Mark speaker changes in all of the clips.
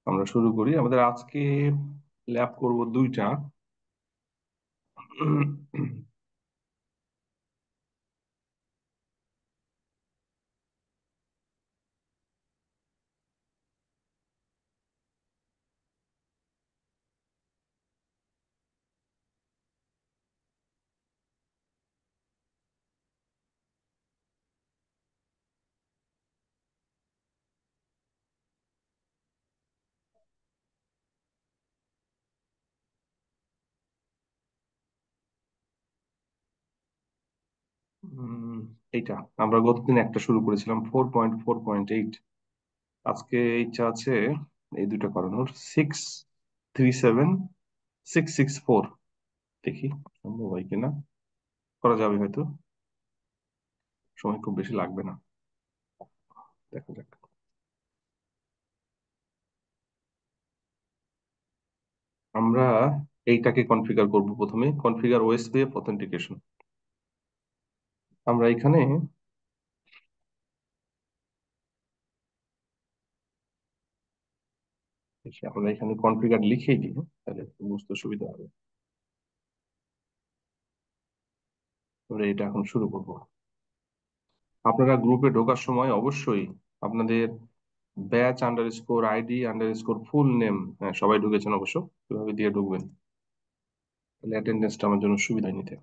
Speaker 1: আমরা শুরু করি। আমাদের আজকে ল্যাব করব দুইটা। উম, এইটা আমরা গতদিন একটা শুরু করেছিলাম 4.4.8। আজকে ইচ্ছা আছে এই দুটো করানোর। 637 664। দেখি সম্ভব হয় কিনা। করা যাবে হয়তো, সময় খুব বেশি লাগবে না। দেখা যাক। আমরা এইটাকে কনফিগার করব। প্রথমে কনফিগার ওএসপিএফ অথেন্টিকেশন। আমরা এখানে আমরা এখানে কনফিগার লিখেই দিই, তাহলে একটু বুঝতে সুবিধা হবে। আমরা এটা এখন শুরু করব। আপনারা গ্রুপে ঢোকার সময় অবশ্যই আপনাদের batch underscore ID underscore full name, হ্যাঁ সবাই ঢুকেছেন অবশ্য, এভাবে দিয়ে ঢুকবেন, তাহলে অ্যাটেন্ডেন্সটা আমার জন্য সুবিধা নিতে।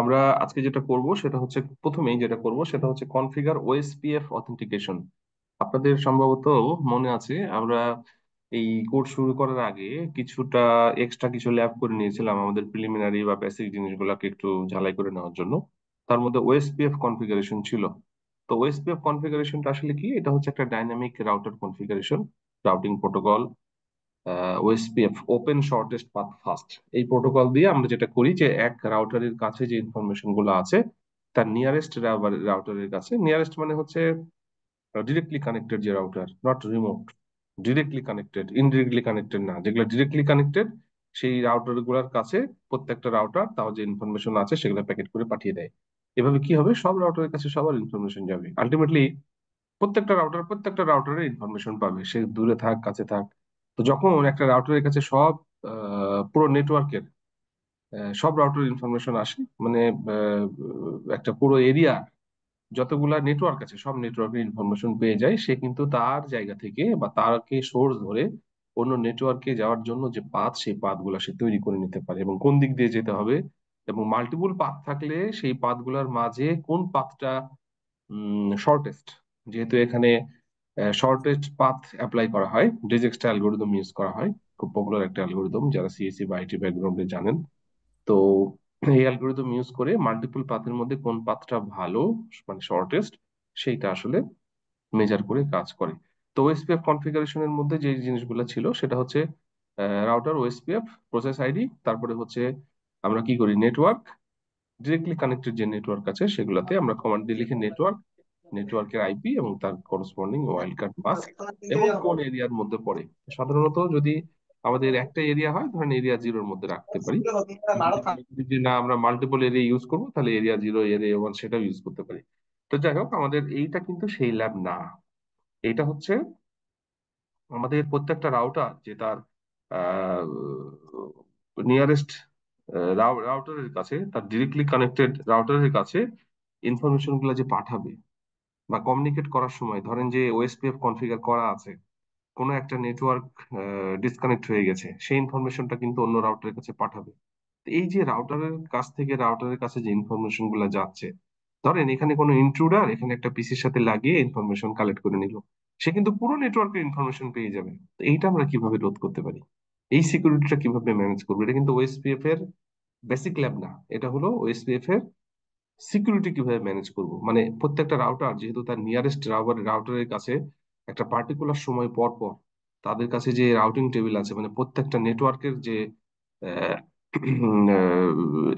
Speaker 1: আমরা আজকে যেটা করব সেটা হচ্ছে, প্রথমেই যেটা করব সেটা হচ্ছে কনফিগার ওএসপিএফ অথেন্টিকেশন। আপনাদের সম্ভবত মনে আছে, আমরা এই কোর্স শুরু করার আগে কিছুটা এক্সট্রা কিছু ল্যাব করে নিয়েছিলাম আমাদের প্রিলিমিনারি বা বেসিক জিনিসগুলোকে একটু ঝালাই করে নেওয়ার জন্য। তার মধ্যে ওএসপিএফ কনফিগারেশন ছিল। তো ওএসপিএফ কনফিগারেশনটা আসলে কি? এটা হচ্ছে একটা dynamic router configuration, routing protocol. OSPF, open shortest path first, এই প্রোটোকল দিয়ে আমরা যেটা করি যে এক রাউটারের কাছে যে ইনফরমেশন গুলো আছে তার নিয়ারেস্ট রাউটারের কাছে, নিয়ারেস্ট মানে হচ্ছে ডিরেক্টলি কানেক্টেড যে router, not remote, directly connected, indirectly connected না, যেগুলো ডিরেক্টলি কানেক্টেড সেই রাউটার গুলার কাছে প্রত্যেকটা রাউটার তাও যে ইনফরমেশন আছে সেগুলো প্যাকেট করে পাঠিয়ে দেয়। এভাবে কি হবে, সব রাউটারের কাছে সবার ইনফরমেশন যাবে আলটিমেটলি। প্রত্যেকটা রাউটারের ইনফরমেশন পাবে, সে দূরে থাক কাছে থাক। তো যখন একটা রাউটারের কাছে সব পুরো নেটওয়ার্কের সব রাউটার ইনফরমেশন আসে, মানে আহ, একটা পুরো এরিয়া যতগুলা নেটওয়ার্ক আছে সব নেটওয়ার্কের ইনফরমেশন পেয়ে যায়, সে কিন্তু তার জায়গা থেকে বা তারকে সোর্স ধরে অন্য নেটওয়ার্কে যাওয়ার জন্য যে পাথ, সেই পাথ গুলা সে তৈরি করে নিতে পারে এবং কোন দিক দিয়ে যেতে হবে। এবং মাল্টিপল পাথ থাকলে সেই পাথ গুলার মাঝে কোন পাথটা শর্টেস্ট, যেহেতু এখানে শর্টেস্ট পাথ অ্যাপ্লাই করা হয়, ডিজেক্সটা অ্যালগোরিদম ইউজ করা হয়। খুব পপুলার একটা অ্যালগোরিদম, যারা সিএসসি বা আইটি ব্যাকগ্রাউন্ডে জানেন। তো এই অ্যালগোরিদম ইউজ করে মাল্টিপল পাথের মধ্যে কোন পাথটা ভালো, মানে শর্টেস্ট, সেইটা আসলে মেজার করে কাজ করে। তো ওএসপিএফ কনফিগারেশনের মধ্যে যে জিনিসগুলো ছিল সেটা হচ্ছে রাউটার ওএসপিএফ, প্রসেস আইডি, তারপরে হচ্ছে আমরা কি করি, নেটওয়ার্ক, ডিরেক্টলি কানেক্টেড যে নেটওয়ার্ক আছে সেগুলোতে আমরা কমান্ড দিয়ে লিখি নেটওয়ার্ক, নেটওয়ার্কের আইপি এবং তার করসপন্ডিং ওয়াইল্ড কার্ড পাস, এবং কোন এরিয়ার মধ্যে পড়ে। সাধারণত যদি আমাদের একটা এরিয়া হয়, ধরেন এরিয়া জিরোর মধ্যে রাখতে পারি। যদি মনে করি যে না আমরা মাল্টিপল এরিয়া ইউজ করবো, তাহলে এরিয়া জিরো, এরিয়া ওয়ান সেটাও ইউজ করতে পারি। তো যাই হোক, আমাদের এইটা কিন্তু সেই ল্যাব না। এইটা হচ্ছে আমাদের প্রত্যেকটা রাউটার যে তার নিয়ারেস্ট রাউটারের কাছে, তার ডিরেক্টলি কানেক্টেড রাউটারের কাছে ইনফরমেশন গুলো যে পাঠাবে বা কমিউনিকেট করার সময়, ধরেন যে ওএসপিএফ কনফিগার করা আছে, কোনো একটা নেটওয়ার্ক ডিসকানেক্ট হয়ে গেছে, সেই ইনফরমেশনটা কিন্তু অন্য রাউটারের কাছে পাঠাবে। তো এই যে রাউটারের কাছ থেকে রাউটারের কাছে যে ইনফরমেশন গুলা যাচ্ছে, ধরেন এখানে কোনো ইন্ট্রুডার এখানে একটা পিসির সাথে লাগিয়ে ইনফরমেশন কালেক্ট করে নিল, সে কিন্তু পুরো নেটওয়ার্কের ইনফরমেশন পেয়ে যাবে। তো এইটা আমরা কিভাবে রোধ করতে পারি, এই সিকিউরিটিটা কিভাবে ম্যানেজ করবো? এটা কিন্তু ওএসপিএফ এর বেসিক ল্যাব না, এটা হলো ওএসপিএফ এর সিকিউরিটি কিভাবে ম্যানেজ করব। মানে প্রত্যেকটা রাউটার যেহেতু তার নিয়ারেস্ট রাউটারের কাছে একটা পার্টিকুলার সময় পর পর তাদের কাছে যে রাউটিং টেবিল আছে, মানে প্রত্যেকটা নেটওয়ার্কের যে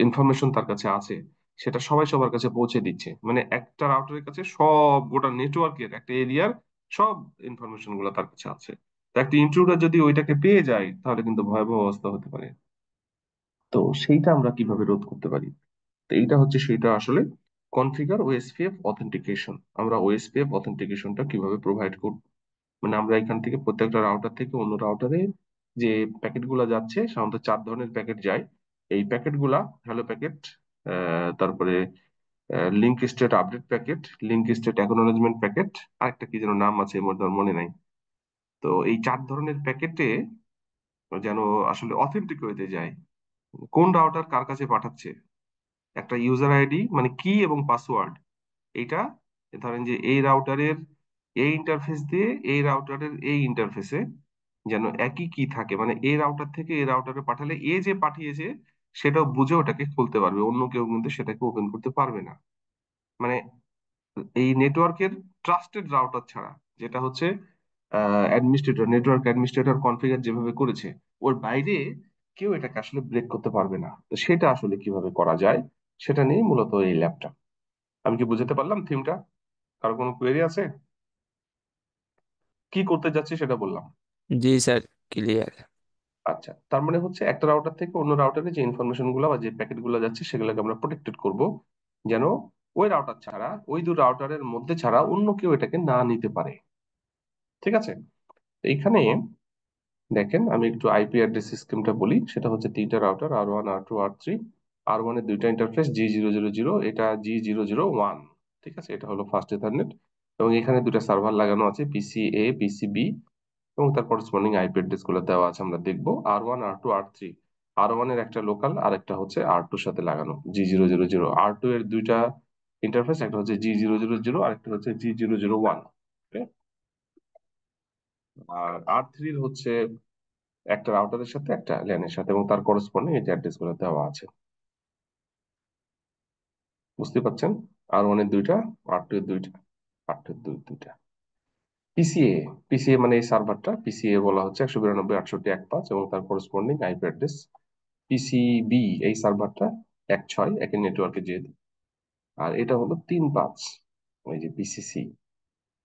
Speaker 1: ইনফরমেশন তার কাছে আছে, সেটা সবাই সবার কাছে পৌঁছে দিচ্ছে। মানে একটা রাউটারের কাছে সব গোটা নেটওয়ার্কের একটা এরিয়ার সব ইনফরমেশন গুলো তার কাছে আছে। তো একটা ইন্ট্রুডার যদি ওইটাকে পেয়ে যায়, তাহলে কিন্তু ভয়াবহ অবস্থা হতে পারে। তো সেইটা আমরা কিভাবে রোধ করতে পারি? তো এইটা হচ্ছে সেটা আসলে, কনফিগার ওএসপিএফ অথেন্টিকেশন। আমরা ওএসপিএফ অথেন্টিকেশনটা কিভাবে প্রোভাইড করব? মানে আমরা এখান থেকে প্রত্যেকটা রাউটার থেকে অন্য রাউটারে যে প্যাকেট গুলা যাচ্ছে, সাধারণত 4 ধরনের প্যাকেট যায়। এই প্যাকেট গুলা হ্যালো প্যাকেট, তারপরে link state update packet, link state acknowledgement packet, আরেকটা কি যেন নাম আছে, এর মধ্যে আমার মনে নাই। তো এই 4 ধরনের প্যাকেটে যেন আসলে অথেন্টিক হইতে যায় কোন রাউটার কার কাছে পাঠাচ্ছে। একটা ইউজার আইডি মানে কি এবং পাসওয়ার্ড, এইটা ধরেন যে এই রাউটারের এই ইন্টারফেস দিয়ে এই রাউটারের এই ইন্টারফেসে যেন একই কি থাকে, মানে এই রাউটার থেকে এই রাউটারে পাঠালে এ যে পাঠিয়েছে সেটাও বুঝে ওটাকে খুলতে পারবে, অন্য কেউ কিন্তু সেটাকে ওপেন করতে পারবে না। মানে এই নেটওয়ার্কের ট্রাস্টেড রাউটার ছাড়া, যেটা হচ্ছে অ্যাডমিনিস্ট্রেটর, নেটওয়ার্ক অ্যাডমিনিস্ট্রেটর কনফিগার যেভাবে করেছে, ওর বাইরে কেউ এটাকে আসলে ব্রেক করতে পারবে না। তো সেটা আসলে কিভাবে করা যায় সেটা নিয়ে মূলত এই ল্যাবটা। আমি কি বুঝতে পারলাম থিমটা? কারো কোনো কোয়েরি আছে? কি করতে যাচ্ছি সেটা বললাম।
Speaker 2: जी सर, क्लियर है।
Speaker 1: আচ্ছা, তার মানে হচ্ছে একটা রাউটার থেকে অন্য রাউটারে যে ইনফরমেশন গুলো বা যে প্যাকেট গুলো যাচ্ছে সেগুলোকে আমরা প্রোটেক্টেড করব, যেন ওই রাউটার ছাড়া, ওই দু রাউটারের মধ্যে ছাড়া অন্য কেউ এটাকে না নিতে পারে। ঠিক আছে? তো এইখানে দেখেন আমি একটু আইপি অ্যাড্রেস সিস্টেমটা বলি। সেটা হচ্ছে 3টা router, R1 R2 R3। R1 এর 2টা ইন্টারফেস G000, এটা G001। ঠিক আছে, এটা হলো ফার্স্ট ইথারনেট। এবং এখানে 2টা সার্ভার লাগানো আছে, PCA PCB, এবং তার করসপন্ডিং আইপি অ্যাড্রেস গুলো দেওয়া আছে, আমরা দেখবো। R1 R2 R3, R1 এর একটা লোকাল আর একটা হচ্ছে R2 এর সাথে লাগানো G000। R2 এর 2টা ইন্টারফেস, একটা হচ্ছে G000 আর একটা হচ্ছে G001। আর R3 হচ্ছে একটা রাউটারের সাথে একটা ল্যানের সাথে, এবং তার করসপন্ডিং এই যে অ্যাড্রেস গুলো দেওয়া আছে। বুঝতে পারছেন? R1 এর 2টা, R2 এর 2টা, R2 এর 2টা। পিসিএ, পিসিএ মানে এই সার্ভারটা, পিসিএ বলা হচ্ছে 192.68.1.5, এবং তার করসপন্ডিং আইপি অ্যাড্রেস। পিসিবি এই সার্ভারটা 1.6 একই নেটওয়ার্কে যেহেতু। আর এটা হলো 3.5, ওই যে পিসিসি।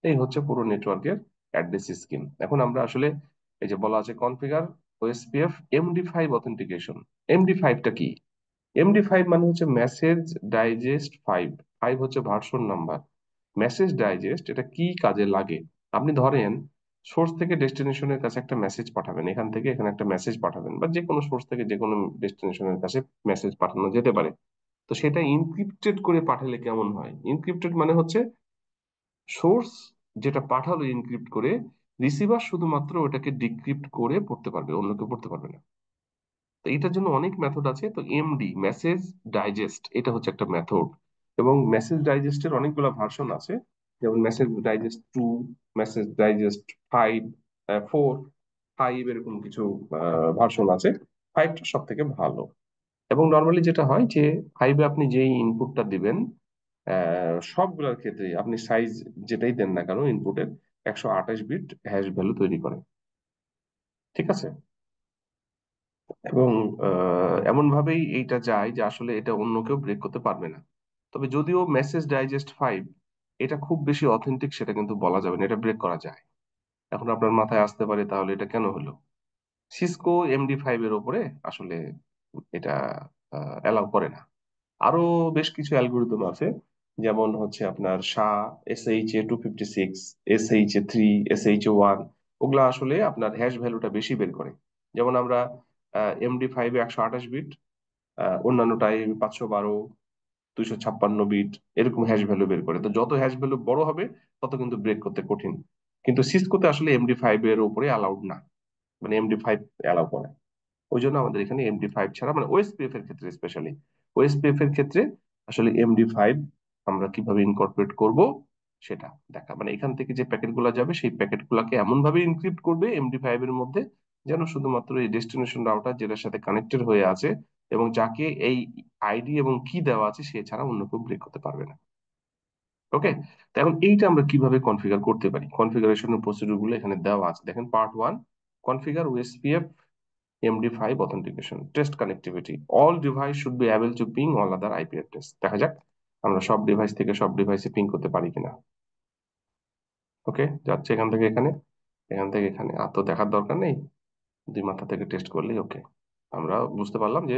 Speaker 1: এই হচ্ছে পুরো নেটওয়ার্কের অ্যাড্রেস স্কিম। এখন আমরা আসলে এই যে বলা আছে কনফিগার ওএসপিএফ MD5 অথেন্টিকেশন। MD5টা কি? MD5 মানে হচ্ছে মেসেজ ডাইজেস্ট 5। 5 হচ্ছে ভার্সন নাম্বার। মেসেজ ডাইজেস্ট এটা কি কাজে লাগে? আপনি ধরেন সোর্স থেকে ডেস্টিনেশনের কাছে একটা মেসেজ পাঠাবেন, এখান থেকে এখানে একটা মেসেজ পাঠাবেন, বা যে কোনো সোর্স থেকে যে কোনো ডেস্টিনেশনের কাছে মেসেজ পাঠানো যেতে পারে। তো সেটা ইনক্রিপ্টেড করে পাঠালে কেমন হয়? ইনক্রিপ্টেড মানে হচ্ছে সোর্স যেটা পাঠালো ইনক্রিপ্ট করে, রিসিভার শুধুমাত্র ওটাকে ডিক্রিপ্ট করে পড়তে পারবে, অন্য কেউ পড়তে পারবে না। তো এটার জন্য অনেক মেথড আছে। তো এমডি মেসেজ ডাইজেস্ট এটা হচ্ছে একটা মেথড, এবং মেসেজ ডাইজেস্টের অনেকগুলো ভার্সন আছে। যেমন মেসেজ ডাইজেস্ট 2, মেসেজ ডাইজেস্ট 5, 4, 5 এরকম কিছু ভার্সন আছে। 5টা সব থেকে ভালো। এবং নর্মালি যেটা হয় যে 5-এ আপনি যেই ইনপুটটা দিবেন, সবগুলোর ক্ষেত্রে আপনি সাইজ যেটাই দেন না কেন ইনপুটের, 128 বিট হ্যাশ ভ্যালু তৈরি করে। ঠিক আছে? এবং এমন ভাবেই এইটা যায় যে আসলে এটা অন্য কেউ ব্রেক করতে পারবে না। তবে যদিও মেসেজ ডাইজেস্ট 5 এটা খুব বেশি অথেন্টিক সেটা কিন্তু বলা যাবে না, এটা ব্রেক করা যায়। এখন আপনার মাথায় আসতে পারে তাহলে এটা কেন হলো। সিসকো MD5 এর উপরে আসলে এটা অ্যালাউ করে না। আরো বেশ কিছু অ্যালগোরিদম আছে, যেমন হচ্ছে আপনার SHA-256, SHA-3, SHA-1। ওগুলা আসলে আপনার হ্যাশ ভ্যালুটা বেশি বের করে। যেমন আমরা MD5-এ 128 বিট, অন্যান্যটাই 512, 256 বিট, এরকম হ্যাশ ভ্যালু বের করে। তো যত হ্যাশ ভ্যালু বড় হবে তত কিন্তু ব্রেক করতে কঠিন। কিন্তু সিসকোতে আসলে MD5 এর উপরে অ্যালাউড না, মানে MD5 অ্যালাউ করে। ওই জন্য আমাদের এখানে MD5 ছাড়া, মানে ওএসপিএফ এর ক্ষেত্রে স্পেশালি, ওএসপিএফ এর ক্ষেত্রে আসলে MD5 আমরা কিভাবে ইনকর্পোরেট করব সেটা দেখা, মানে এখান থেকে যে প্যাকেট গুলা যাবে সেই প্যাকেট গুলাকে এমন ভাবে ইনক্রিপ্ট করবে MD5 এর মধ্যে, যেন শুধুমাত্র এই ডেস্টিনেশন রাউটার যেটার সাথে কানেক্টেড হয়ে আছে এবং যাকে এই আইডি এবং কি দেওয়া আছে সে ছাড়া অন্য কেউ ব্রেক করতে পারবে না। ওকে? তো এখন এইটা আমরা কিভাবে কনফিগার করতে পারি, কনফিগারেশনের প্রসিডিউর গুলো এখানে দেওয়া আছে। দেখেন part 1, configure OSPF MD5 authentication. Test connectivity. All device should be able to ping all other IP address. দেখা যাক আমরা সব ডিভাইস থেকে সব ডিভাইসে পিং করতে পারি কিনা। ওকে, যাচ্ছে এখান থেকে এখানে, এখান থেকে এখানে, আর তো দেখার দরকার নেই, দুই মাথা থেকে টেস্ট করলেই ওকে। আমরা বুঝতে পারলাম যে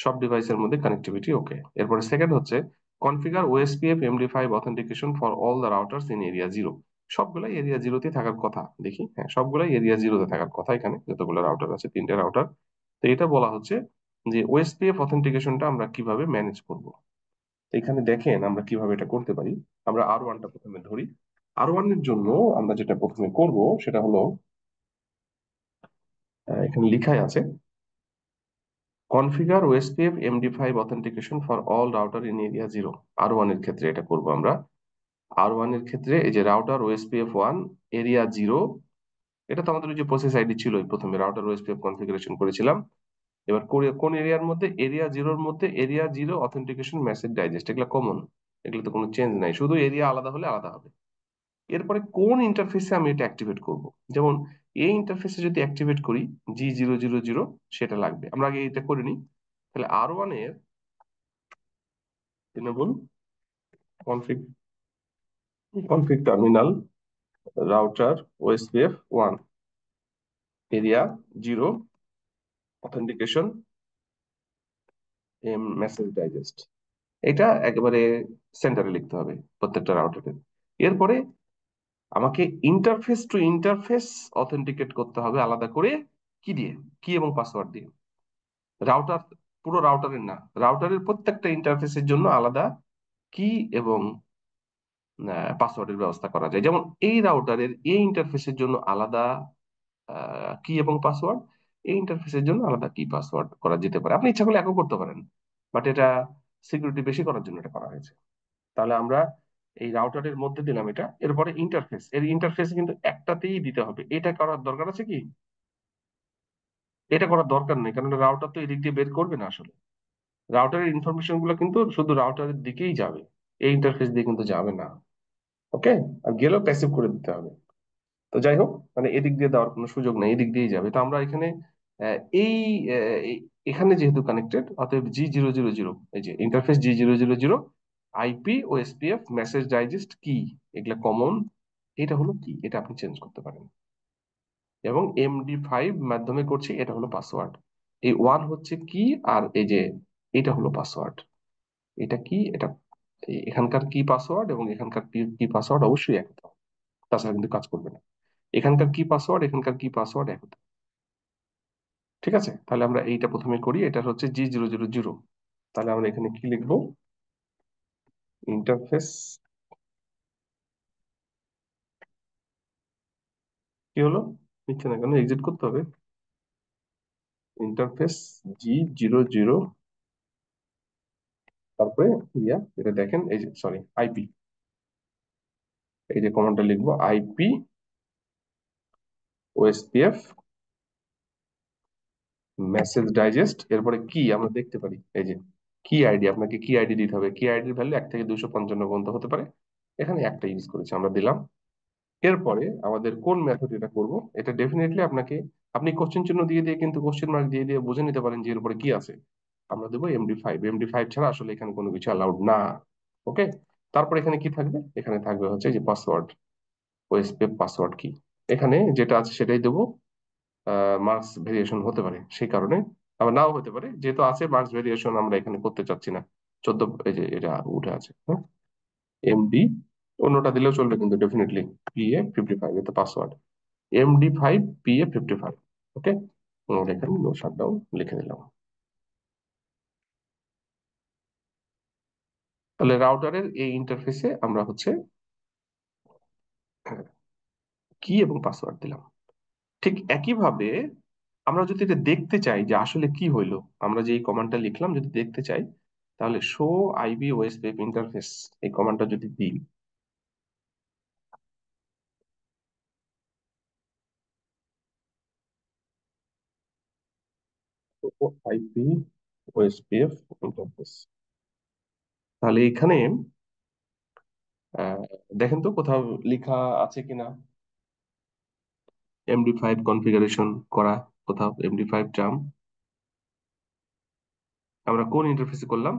Speaker 1: সব ডিভাইসের মধ্যে কানেক্টিভিটি ওকে। এরপরে সেকেন্ড হচ্ছে configure OSPF MD5 authentication for all the routers in area 0। সবগুলাই এরিয়া জিরোতে থাকার কথা। দেখি, হ্যাঁ, সবগুলাই এরিয়া জিরোতে থাকার কথা এখানে যতগুলো রাউটার আছে, তিনটে রাউটার। তো এটা বলা হচ্ছে যে ওএসপিএফ অথেন্টিকেশনটা আমরা কিভাবে ম্যানেজ করব। তো এখানে দেখেন আমরা কিভাবে এটা করতে পারি। আমরা R1টা প্রথমে ধরি। R1 এর জন্য আমরা যেটা প্রথমে করব সেটা হলো, এখানে লিখাই আছে, configure OSPF MD5 authentication for all router in area zero. R1 এর ক্ষেত্রে এটা করব আমরা। R1 এর ক্ষেত্রে এই যে রাউটার ওএসপিএফ 1 এরিয়া জিরো, এটা তো আমাদের ওই যে প্রসেস আইডি ছিল, প্রথমে রাউটার ওএসপিএফ কনফিগারেশন করেছিলাম। এবার কোন এরিয়ার মধ্যে, এরিয়া জিরোর মধ্যে area zero authentication message digest, এগুলো কমন, এগুলো তো কোনো চেঞ্জ নাই, শুধু এরিয়া আলাদা হলে আলাদা হবে। এরপরে কোন ইন্টারফেসে আমি এটা অ্যাক্টিভেট করব, যেমন এই ইন্টারফেসে যদি অ্যাক্টিভেট করি G000, সেটা লাগবে। আমরা আগে এটা করে নিই। তাহলে R1 এর enable config, config terminal router OSPF 1 area zero authentication message digest, এটা একেবারে সেন্টারে লিখতে হবে প্রত্যেকটা রাউটারে। এরপরে আমাকে ইন্টারফেস টু ইন্টারফেস অথেন্টিকেট করতে হবে আলাদা করে, কি দিয়ে, কি এবং পাসওয়ার্ড দিয়ে। রাউটার, পুরো রাউটারের না, রাউটারের প্রত্যেকটা ইন্টারফেসের জন্য আলাদা কি এবং পাসওয়ার্ডের ব্যবস্থা করা যায়। যেমন এই রাউটারের এই ইন্টারফেসের জন্য আলাদা কি এবং পাসওয়ার্ড, এই ইন্টারফেসের জন্য আলাদা কি পাসওয়ার্ড করা যেতে পারে। আপনি ইচ্ছা করলে একও করতে পারেন, বাট এটা সিকিউরিটি বেশি করার জন্য এটা করা হয়েছে। তাহলে আমরা এই রাউটারের মধ্যে দিলাম এটা। এরপরে ইন্টারফেস, এর ইন্টারফেস কিন্তু একটাতেই দিতে হবে। এটা করার দরকার আছে কি? এটা করার দরকার নেই, কারণ রাউটার তো এদিক দিয়ে বের করবে না আসলে। রাউটারের ইনফরমেশন গুলো কিন্তু শুধু রাউটারের দিকেই যাবে, এই ইন্টারফেস দিয়ে কিন্তু যাবে না। ওকে, আর গেলেও প্যাসিভ করে দিতে হবে। তো যাই হোক, মানে এদিক দিয়ে দেওয়ার কোনো সুযোগ নেই, এদিক দিয়েই যাবে। তো আমরা এখানে এই এখানে যেহেতু কানেক্টেড, অতএব G000, এই যে ইন্টারফেস G000, আইপি ও এসপিএফ মেসেজ ডাইজেস্ট কি, এগুলা কমন। এটা হলো কি, এটা আপনি চেঞ্জ করতে পারেন। এবং MD5 মাধ্যমে করছি, এটা হলো পাসওয়ার্ড। এই 1 হচ্ছে কি, আর এই যে এটা হলো পাসওয়ার্ড। এটা কি, এটা এখানকার কি পাসওয়ার্ড এবং এখানকার কি কি পাসওয়ার্ড অবশ্যই এক হতে হবে, তাছাড়া কিন্তু কাজ করবে না। এখানকার কি পাসওয়ার্ড, এখানকার কি পাসওয়ার্ড এক হতে হবে। ঠিক আছে, তাহলে আমরা এইটা প্রথমে করি। এটা হচ্ছে G000। তাহলে আমরা এখানে কি লিখবো, ইন্টারফেস, কি হলো, নিচ্ছে না কেন, এক্সিট করতে হবে। ইন্টারফেস G00, তারপরে এটা দেখেন, এই যে সরি আইপি, এই যে কমান্ডটা লিখবো আইপি ওএসপিএফ মেসেজ ডাইজেস্ট। এরপরে কি আমরা দেখতে পারি, এই যে কি আইডি, আপনাকে কি আইডি দিতে হবে। কি আইডির ভ্যালু 1 থেকে 255 পর্যন্ত হতে পারে, এখানে একটা ইউজ করেছি, আমরা দিলাম। এরপরে আমাদের কোন মেথড এটা করব, এটা ডেফিনেটলি আপনাকে, আপনি কোশ্চেন চিহ্ন দিয়ে দিয়ে কিন্তু কোশ্চেন মার্ক দিয়ে দিয়ে বুঝে নিতে পারেন যে এর উপরে কি আছে। আমরা দেবো MD5। MD5 ছাড়া আসলে এখানে কোনো কিছু অ্যালাউড না। ওকে, তারপর এখানে কি থাকবে, এখানে থাকবে হচ্ছে যে পাসওয়ার্ড, ওএসপিএফ পাসওয়ার্ড কি, এখানে যেটা আছে সেটাই দেবো। মার্কস ভেরিয়েশন হতে পারে সেই কারণে, আবার নাও হতে পারে, যেহেতু আছে মার্কস ভেরিয়েশন আমরা এখানে করতে চাচ্ছি না। 14, এই যে এটা উঠে আছে, হ্যাঁ, MD, অন্যটা দিলেও চলবে কিন্তু ডেফিনেটলি PA55, এটা পাসওয়ার্ড MD5 PA55। ওকে, আমরা এখানে নো শাটডাউন লিখে দিলাম। তাহলে রাউটারের এই ইন্টারফেসে আমরা হচ্ছে কি এবং পাসওয়ার্ড দিলাম। ঠিক একইভাবে আমরা যদি এটা দেখতে চাই যে আসলে কি হইলো, আমরা যে এই কমান্ডটা লিখলাম যদি দেখতে চাই, তাহলে শো আইবি ওএসপিএফ ইন্টারফেস, এই কমান্ডটা যদি দিই, আইপি ওএসপিএফ ইন্টারফেস, তাহলে এখানে আহ, দেখেন তো কোথাও লেখা আছে কিনা MD5 কনফিগারেশন করা, কোথাও MD5 টার্ম আমরা কোন ইন্টারফেসে করলাম,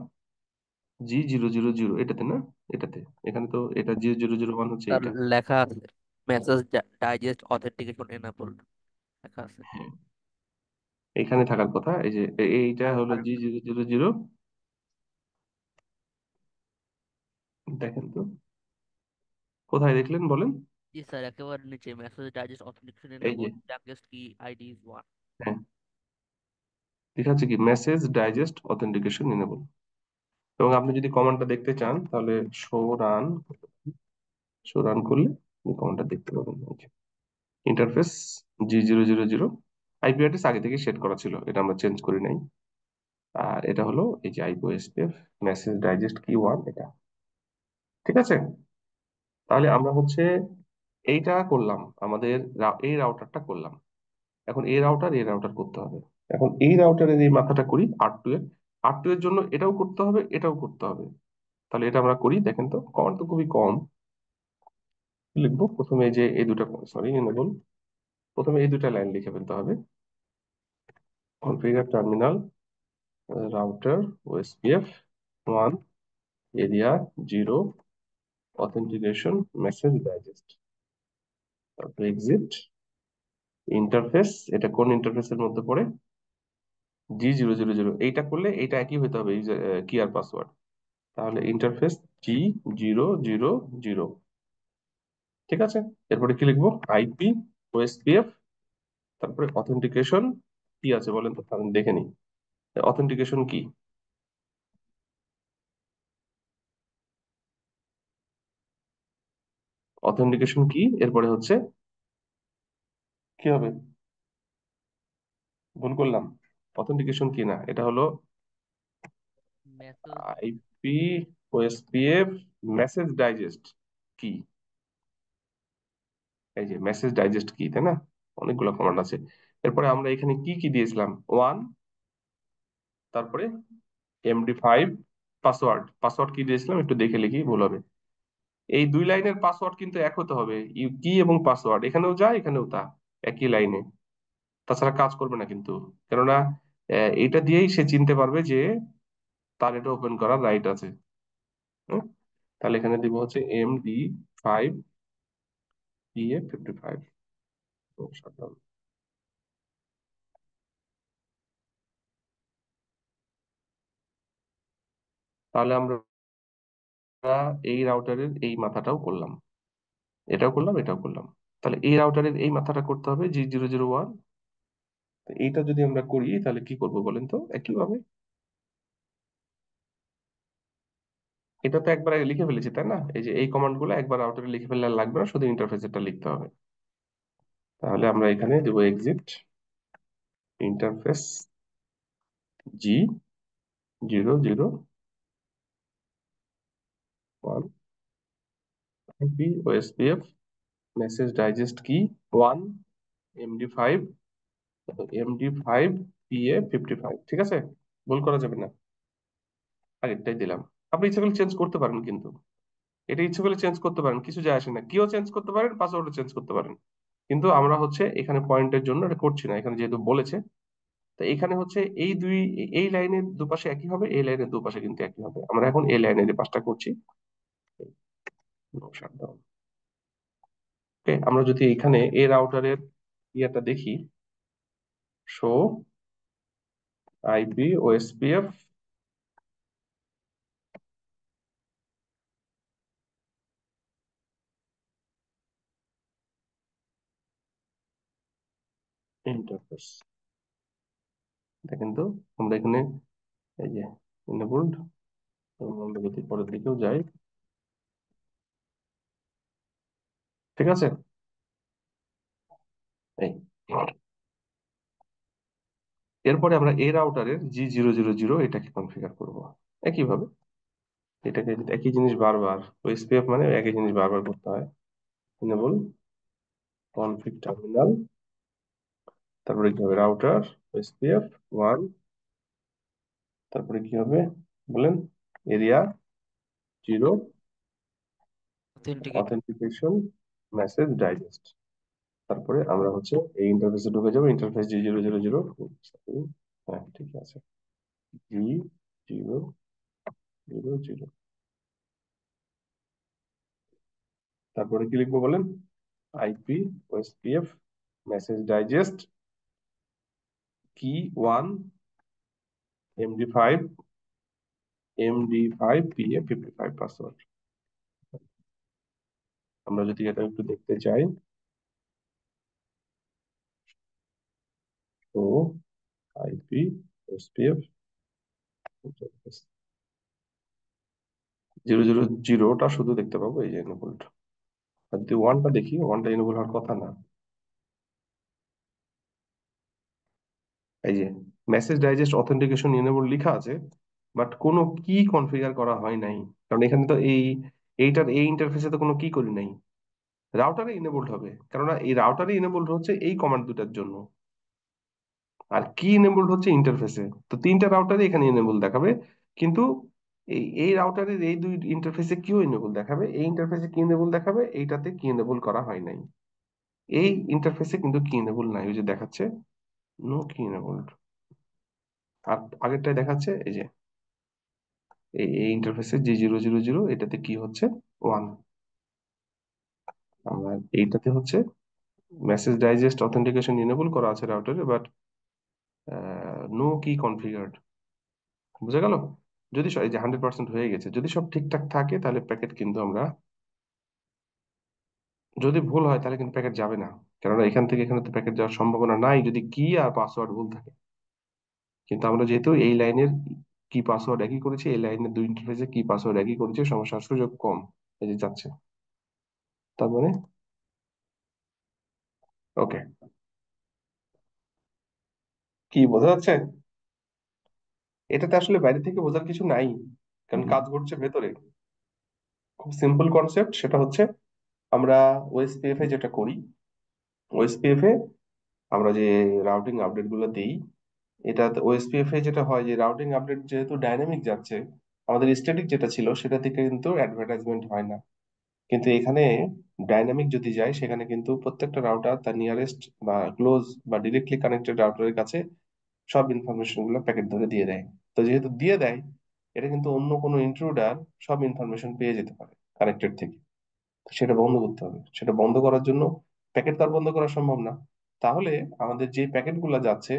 Speaker 1: G000, এটাতে না, এটাতে, এখানে তো এটা G001 হচ্ছে
Speaker 2: তার
Speaker 1: এটা।
Speaker 2: লেখা আছে মেসেজ ডাইজেস্ট অথেন্টিকেশন এনেবল লেখা আছে।
Speaker 1: হ্যাঁ, এখানে থাকার কথা। এই যে এইটা হলো G000, দেখেন তো কোথায় দেখলেন বলেন।
Speaker 2: জি স্যার, একেবারে নিচে মেসেজ ডাইজেস্ট অথেন্টিকেশন
Speaker 1: এই যে,
Speaker 2: এনেবল স্ট্রংগেস্ট কি আইডি ইজ 1।
Speaker 1: হ্যাঁ, ঠিক আছে, কি মেসেজ ডাইজেস্ট অথেন্টিকেশন এনেবল। এবং আপনি যদি কমান্ডটা দেখতে চান তাহলে শো রান, শো রান করলে আপনি কমান্ডটা দেখতে পাবেন। ইন্টারফেস G000, আইপি অ্যাড্রেস আগে থেকে সেট করা ছিল, এটা আমরা চেঞ্জ করি নাই। আর এটা হলো এই যে আইপিওএসপিএফ মেসেজ ডাইজেস্ট কি ওয়ান, এটা ঠিক আছে। তাহলে আমরা হচ্ছে এইটা করলাম, আমাদের এই রাউটারটা করলাম। এখন এই রাউটার করতে হবে। এখন এই রাউটারের এই মাথাটা করি আর টু এর জন্য এটাও করতে হবে, এটাও করতে হবে। তাহলে এটা আমরা করি, দেখেন তো কমান্ড তো খুবই কম। কি লিখবো প্রথমে? এই যে এই দুটা, সরি এনেবল, প্রথমে এই দুটা লাইন লিখে ফেলতে হবে। Configure terminal router OSPF 1 area 0 authentication message digest, তারপরে এক্সিট ইন্টারফেস। এটা কোন ইন্টারফেসের মধ্যে পড়ে? G000, এইটা করলে এইটা একই হতে হবে কি আর পাসওয়ার্ড। তাহলে ইন্টারফেস G000, ঠিক আছে। এরপরে কি লিখবো? আইপি ওএসপিএফ, তারপরে অথেন্টিকেশন কি আছে বলেন তো, আমি দেখে নিই। অথেন্টিকেশন কি, অথেন্টিকেশন কি, এরপরে হচ্ছে কি হবে? ভুল করলাম, অথেন্টিকেশন কি না, এটা হলো
Speaker 2: message.
Speaker 1: IP OSPF message digest কি। এই যে মেসেজ ডাইজেস্ট কি, তাই না? অনেকগুলো কমান্ড আছে। এরপরে আমরা এখানে কি কি দিয়েছিলাম? ওয়ান, তারপরে MD5 পাসওয়ার্ড। পাসওয়ার্ড কি দিয়েছিলাম একটু দেখে লিখি, ভুল হবে। এই দুই লাইনের পাসওয়ার্ড কিন্তু এক হতে হবে, কি এবং পাসওয়ার্ড এখানেও যা এখানেও তা, একই লাইনে। তাছাড়া কাজ করবে না কিন্তু, কেননা এটা দিয়েই সে চিনতে পারবে যে তার এটা ওপেন করার রাইট আছে। হুম? তাহলে এখানে দিব হচ্ছে MD5 PA55। তাহলে আমরা এই রাউটারের এই মাথাটাও করলাম, এটাও করলাম, এটাও করলাম। তাহলে এই রাউটারের এই মাথাটা করতে হবে G001। এইটা যদি আমরা করি তাহলে কি করব বলেন তো, একইভাবে। এটা তো একবার আগে লিখে ফেলেছি, তাই না? এই যে এই কমান্ড গুলো একবার রাউটারে লিখে ফেললে আর লাগবে না, শুধু ইন্টারফেসেরটা লিখতে হবে। তাহলে আমরা এখানে দেবো exit interface G001 IP OSPF message digest কি 1 MD5, MD5 PA55, ঠিক আছে। ভুল করা যাবে না, আগেরটাই দিলাম। আপনি ইচ্ছা করলে চেঞ্জ করতে পারেন কিন্তু, এটা ইচ্ছে করলে চেঞ্জ করতে পারেন, কিছু যায় আসে না। কিও চেঞ্জ করতে পারেন, পাসওয়ার্ডও চেঞ্জ করতে পারেন। কিন্তু আমরা হচ্ছে এখানে পয়েন্টের জন্য এটা করছি না, এখানে যেহেতু বলেছে। তো এখানে হচ্ছে এই লাইনের দুপাশে একই হবে, এই লাইনের দুপাশে কিন্তু একই হবে। আমরা এখন এই লাইনের এই পাশটা করছি। ওকে, আমরা যদি এখানে এই রাউটারের ইয়েটা দেখি, শো আইপি ওএসপিএফ ইন্টারফেস, দেখেন তো আমরা এখানে এই যে এনেবলড। আমরা যদি পরের দিকেও যাই, ঠিক আছে। এই এরপরে আমরা এই রাউটারের G000 এটাকে কনফিগার করব একইভাবে। এটাকে একই জিনিস বারবার, ওএসপিএফ মানে একই জিনিস বারবার করতে হয়। এনেবল কনফিগ টার্মিনাল, তারপরে কি হবে? রাউটার ওএসপিএফ 1, তারপরে কি হবে বলেন? Area 0
Speaker 2: authenticate.
Speaker 1: Authentication message digest. তারপরে আমরা হচ্ছে এই ইন্টারফেসে ঢুকে যাবো, ইন্টারফেস G000। হ্যাঁ ঠিক আছে, G000। তারপরে কি লিখবো বলেন? আইপি ওএসপিএফ মেসেজ ডাইজেস্ট কি 1 MD5 PA55 পাসওয়ার্ড। আমরা যদি এটা একটু দেখতে চাই, তো আইপি এসপিএফ 000টা শুধু দেখতে পাবো, এই যে এনেবলড। আর যদি ওয়ানটা দেখি, ওয়ানটা এনেবল হওয়ার কথা না। এই যে মেসেজ ডাইজেস্ট অথেন্টিকেশন এনেবল লেখা আছে, বাট কোনো কি কনফিগার করা হয় নাই। কারণ এখানে তো এইটার এই ইন্টারফেসে তো কোনো কি করি নাই। রাউটারে ইনেবলড হবে, কেননা এই রাউটারে ইনেবলড হচ্ছে এই কমান্ড দুটার জন্য, আর কি ইনেবলড হচ্ছে ইন্টারফেসে। তো তিনটা রাউটারে এখানে ইনেবল দেখাবে, কিন্তু এই রাউটারের এই দুই ইন্টারফেসে কিও ইনেবল দেখাবে, এই ইন্টারফেসে কি ইনেবল দেখাবে, এইটাতে কি ইনেবল করা হয় নাই। এই ইন্টারফেসে কিন্তু কি ইনেবল নাই, ওই যে দেখাচ্ছে নো কি ইনেবলড। আর আগেরটায় দেখাচ্ছে এই যে এই ইন্টারফেসে G000, এটাতে কি হচ্ছে ওয়ান। আমার এইটাতে হচ্ছে মেসেজ ডাইজেস্ট অথেন্টিকেশন ইনেবল করা আছে রাউটারে, বাট নো কি কনফিগার্ড। বুঝা গেল? যদি এই যে 100% হয়ে গেছে, যদি সব ঠিকঠাক থাকে তাহলে প্যাকেট কিন্তু আমরা, যদি ভুল হয় তাহলে কিন্তু প্যাকেট যাবে না। কেননা এখান থেকে এখানে তো প্যাকেট যাওয়ার সম্ভাবনা নাই যদি কি আর পাসওয়ার্ড ভুল থাকে। কিন্তু আমরা যেহেতু এই লাইনের কি পাসওয়ার্ড একই করেছি, এই লাইনের দুই ইন্টারফেসে কি পাসওয়ার্ড একই করেছি, সমস্যার সুযোগ কম। এই যে যাচ্ছে, তার মানে ওকে। কি বোঝা যাচ্ছে? এটাতে আসলে বাইরে থেকে বোঝার কিছু নাই, কারণ কাজ ঘটছে ভেতরে। খুব সিম্পল কনসেপ্ট, সেটা হচ্ছে আমরা ওএসপিএফ এ যেটা করি, ওএসপিএফ এ আমরা যে রাউটিং আপডেট গুলো দিই, এটা ওএসপিএফ এ যেটা হয় যে রাউটিং আপডেট যেহেতু ডাইনামিক যাচ্ছে, আমাদের স্ট্যাটিক যেটা ছিল সেটা থেকে কিন্তু অ্যাডভার্টাইজমেন্ট হয় না। কিন্তু এখানে ডাইনামিক যদি যায়, সেখানে কিন্তু প্রত্যেকটা রাউটার তার নিয়ারেস্ট বা ক্লোজ বা ডিরেক্টলি কানেক্টেড রাউটারের কাছে সব ইনফরমেশন গুলো প্যাকেট ধরে দিয়ে দেয়। তো যেহেতু দিয়ে দেয়, এটা কিন্তু অন্য কোনো ইন্ট্রুডার সব ইনফরমেশন পেয়ে যেতে পারে কানেক্টেড থেকে। তো সেটা বন্ধ করতে হবে। সেটা বন্ধ করার জন্য প্যাকেট তো আর বন্ধ করা সম্ভব না। তাহলে আমাদের যে প্যাকেট গুলা যাচ্ছে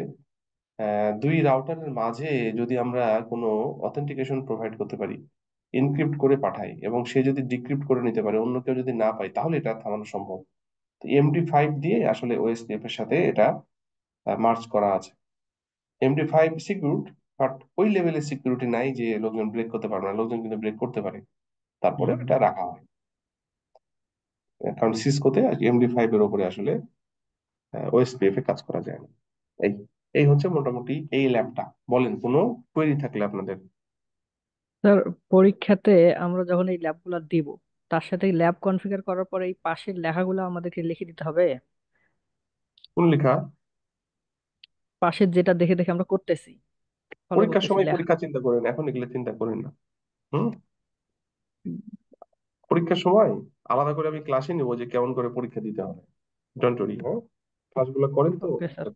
Speaker 1: দুই রাউটারের মাঝে, যদি আমরা কোনো অথেন্টিকেশন প্রোভাইড করতে পারি, এনক্রিপ্ট করে পাঠাই, এবং সে যদি ডিক্রিপ্ট করে নিতে পারে, অন্য কেউ যদি না পায়, তাহলে এটা থামানো সম্ভব। তো MD5 দিয়ে আসলে ওএসপিএফ এর সাথে এটা মার্জ করা আছে। MD5 সিকিউর, বাট ওই লেভেলের সিকিউরিটি নাই যে লোকজন ব্রেক করতে পারবে না। লোকজন কিন্তু ব্রেক করতে পারে, তারপরে
Speaker 2: হুম।
Speaker 1: এটা রাখা হয়। কারণ সিসকোতে MD5 এর উপরে আসলে ওএসপিএফ এ কাজ করা যায় না। এই এই হচ্ছে মোটামুটি এই ল্যাবটা। বলেন কোনো কোয়েরি থাকলে আপনাদের।
Speaker 3: স্যার, পরীক্ষাতে আমরা যখন এই ল্যাবগুলো দিব, তার সাথে ল্যাব কনফিগার করার পরে এই পাশের লেখাগুলো আমাদেরকে লিখে দিতে হবে।
Speaker 1: কোন লেখা?
Speaker 3: পাশের যেটা দেখে দেখে আমরা করতেছি, ফলো
Speaker 1: পরীক্ষার
Speaker 3: করতেছি
Speaker 1: সময়
Speaker 3: লেখা।
Speaker 1: পরীক্ষা চিন্তা করেন, এখন এগুলো চিন্তা করেন না। হুম। পরীক্ষার সময় আলাদা করে আমি ক্লাসে নিবো যে কেমন করে পরীক্ষা দিতে হবে। ডোন্ট ওয়ারি, হ্যাঁ, ক্লাসগুলো করেন তো।
Speaker 3: Okay sir.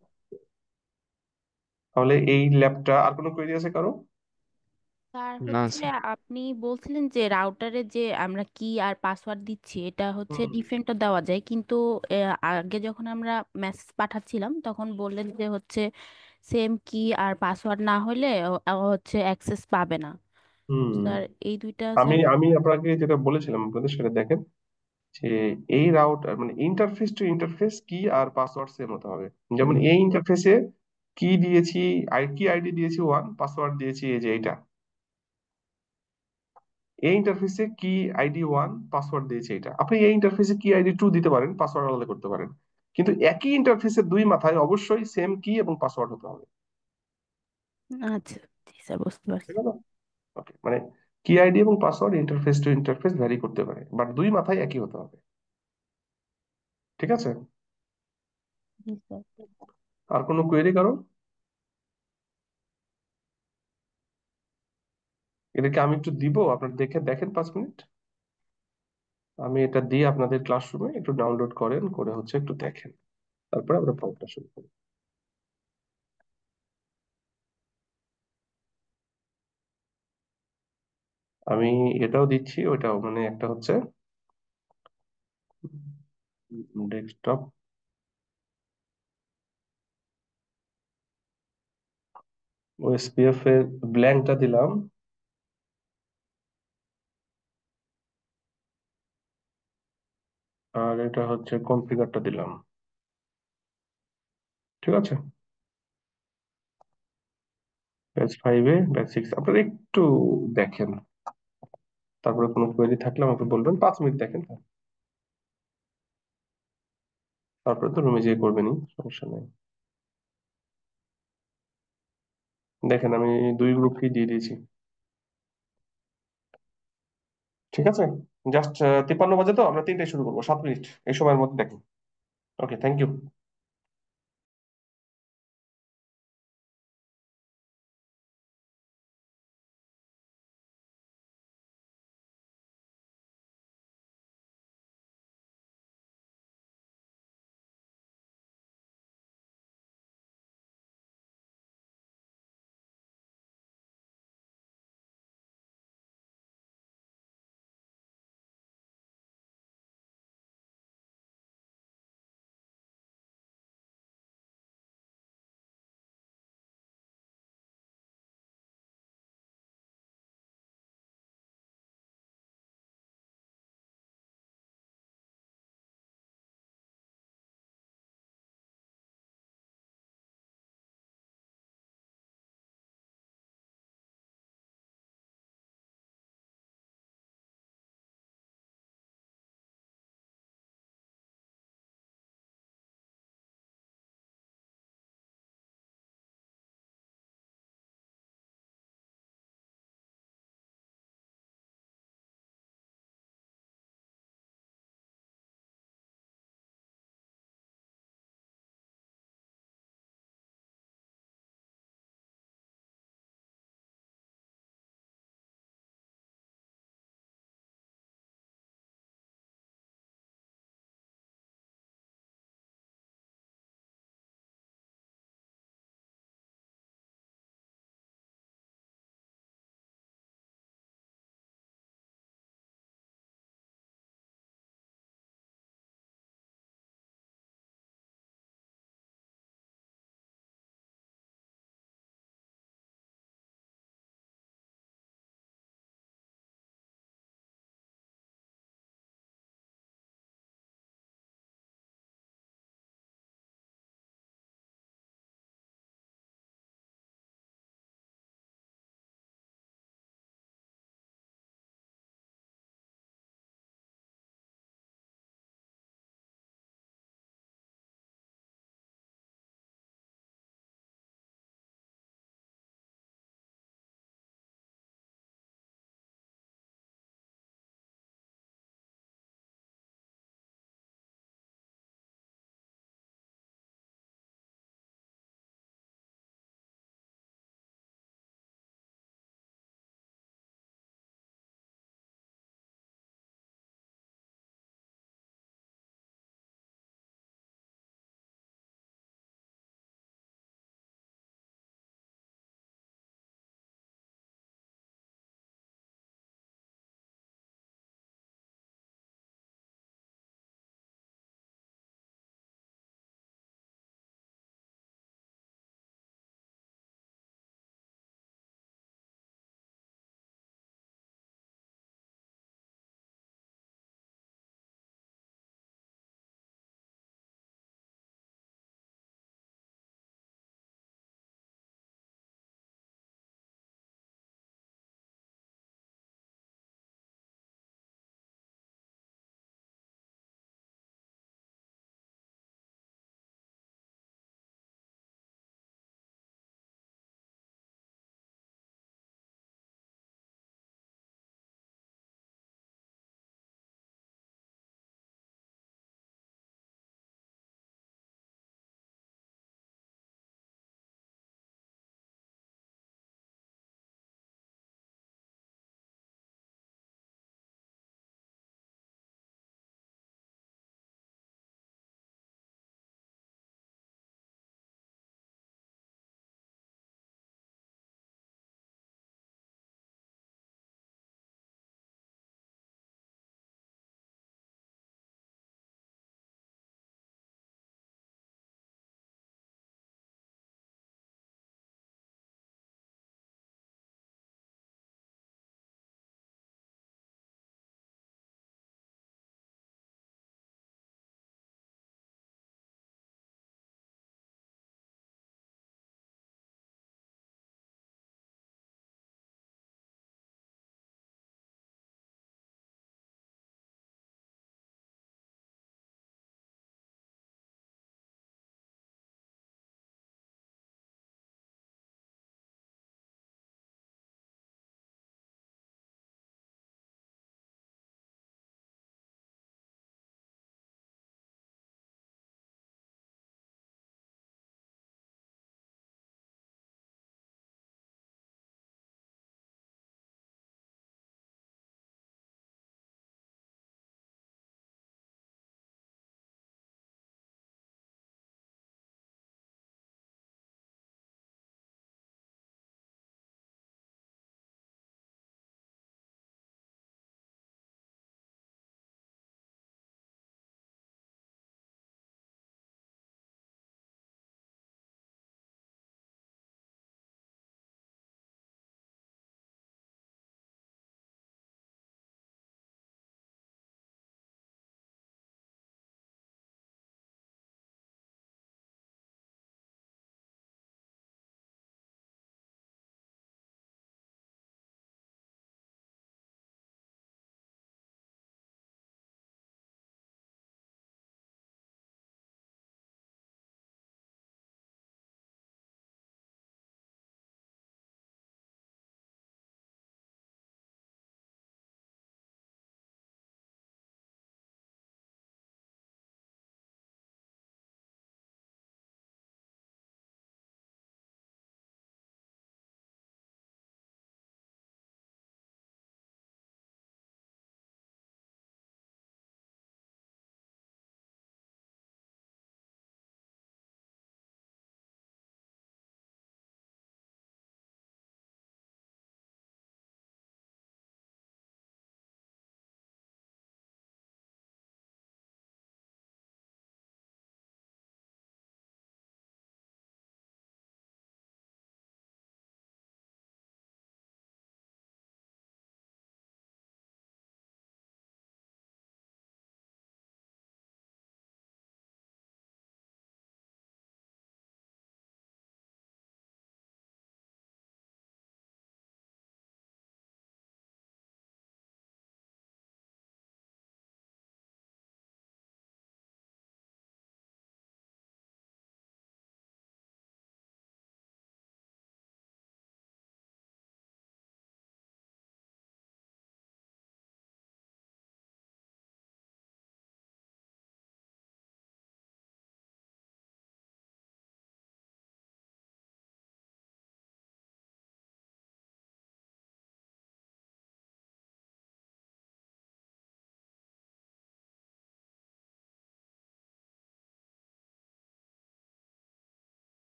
Speaker 1: তাহলে এই ল্যাবটা, আর কোনো কোয়েরি আছে কারো?
Speaker 4: তার
Speaker 2: না
Speaker 4: হচ্ছে
Speaker 2: স্যার।
Speaker 4: আপনি বলছিলেন যে রাউটারে যে আমরা কি আর পাসওয়ার্ড দিচ্ছি এটা হচ্ছে
Speaker 1: হুম।
Speaker 4: ডিফারেন্টও দেওয়া যায়, কিন্তু আগে যখন আমরা মেসেজ পাঠাচ্ছিলাম তখন বললেন যে হচ্ছে সেম কি আর পাসওয়ার্ড না হলে ও হচ্ছে অ্যাক্সেস পাবে না।
Speaker 1: হুম।
Speaker 4: স্যার এই দুইটা
Speaker 1: আমি
Speaker 4: স্যার।
Speaker 1: আমি আপনাকে যেটা বলেছিলাম আপনাদের, সেটা দেখেন যে এই রাউটার মানে ইন্টারফেস টু ইন্টারফেস কি আর পাসওয়ার্ড সেম হতে হবে। যেমন এই ইন্টারফেসে কি দিয়েছি, কি আইডি দিয়েছি ওয়ান, পাসওয়ার্ড দিয়েছি এই যে এইটা। এই ইন্টারফেসে কি আইডি ওয়ান, পাসওয়ার্ড দিয়েছে এটা। আপনি এই ইন্টারফেসে কি আইডি টু দিতে পারেন, পাসওয়ার্ড আলাদা করতে পারেন, কিন্তু একই ইন্টারফেসের দুই মাথায় অবশ্যই সেম কি এবং পাসওয়ার্ড হতে হবে।
Speaker 4: আচ্ছা, জি স্যার, বুঝতে
Speaker 1: ঠিক
Speaker 4: পারছি।
Speaker 1: আছে? ওকে, মানে কি আইডি এবং password interface to interface vary করতে পারে, বাট দুই মাথায় একই হতে হবে। ঠিক আছে?
Speaker 4: জি স্যার।
Speaker 1: আর কোনো কোয়েরি কারো? এটাকে আমি একটু দিব, আপনার দেখে দেখেন 5 মিনিট। আমি এটা দিয়ে আপনাদের ক্লাসরুমে একটু ডাউনলোড করেন, করে হচ্ছে একটু দেখেন, তারপরে আমরা পড়াটা শুরু করি। আমি এটাও দিচ্ছি, ওইটাও, মানে একটা হচ্ছে ডেস্কটপ ওএসপিএফ এর ব্ল্যাঙ্কটা দিলাম। আর এটা হচ্ছে কনফিগারটা দিলাম। ঠিক আছে, ব্যাচ 5-এ ব্যাচ 6 আপনারা একটু দেখেন, তারপরে কোনো কোয়েরি থাকলে আমাকে বলবেন, 5 মিনিট দেখেন, তারপরে তো রুমে যেয়ে করবেনই, সমস্যা নেই। দেখেন আমি 2 গ্রুপকেই দিয়ে দিয়েছি। ঠিক আছে, জাস্ট 53 বাজে, তো আমরা 3টায় শুরু করবো, 7 মিনিট এই সময়ের মধ্যে দেখেন। ওকে, থ্যাংক ইউ।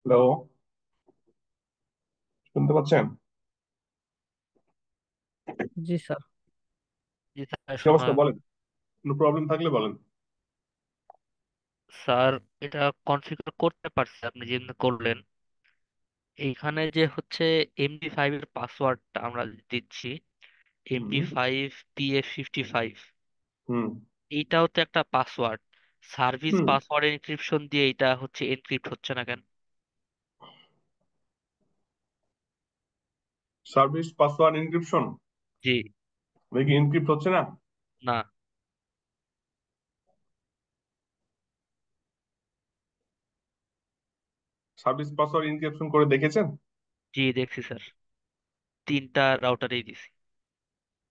Speaker 1: হ্যালো, শুনতে পাচ্ছেন?
Speaker 3: জি স্যার।
Speaker 2: জি স্যার,
Speaker 1: কি
Speaker 2: শোনা।
Speaker 1: অবস্থা বলেন, কোনো প্রবলেম থাকলে বলেন।
Speaker 2: স্যার, এটা কনফিগার করতে পারছি আপনি যেমনি করলেন। এইখানে যে হচ্ছে MD5 এর পাসওয়ার্ডটা আমরা দিচ্ছি,
Speaker 1: হুম।
Speaker 2: MD5 PF55,
Speaker 1: হুম।
Speaker 2: এইটাও তো একটা পাসওয়ার্ড। সার্ভিস
Speaker 1: হুম।
Speaker 2: পাসওয়ার্ড এনক্রিপশন দিয়ে এটা হচ্ছে এনক্রিপ্ট হচ্ছে না কেন?
Speaker 1: সার্ভিস পাসওয়ার্ড এনক্রিপশন
Speaker 2: জি।
Speaker 1: দেখি এনক্রিপ্ট হচ্ছে না।
Speaker 2: না।
Speaker 1: সার্ভিস পাসওয়ার্ড এনক্রিপশন করে দেখেছেন?
Speaker 2: জি, দেখছি স্যার, 3টা রাউটারেই দিছি।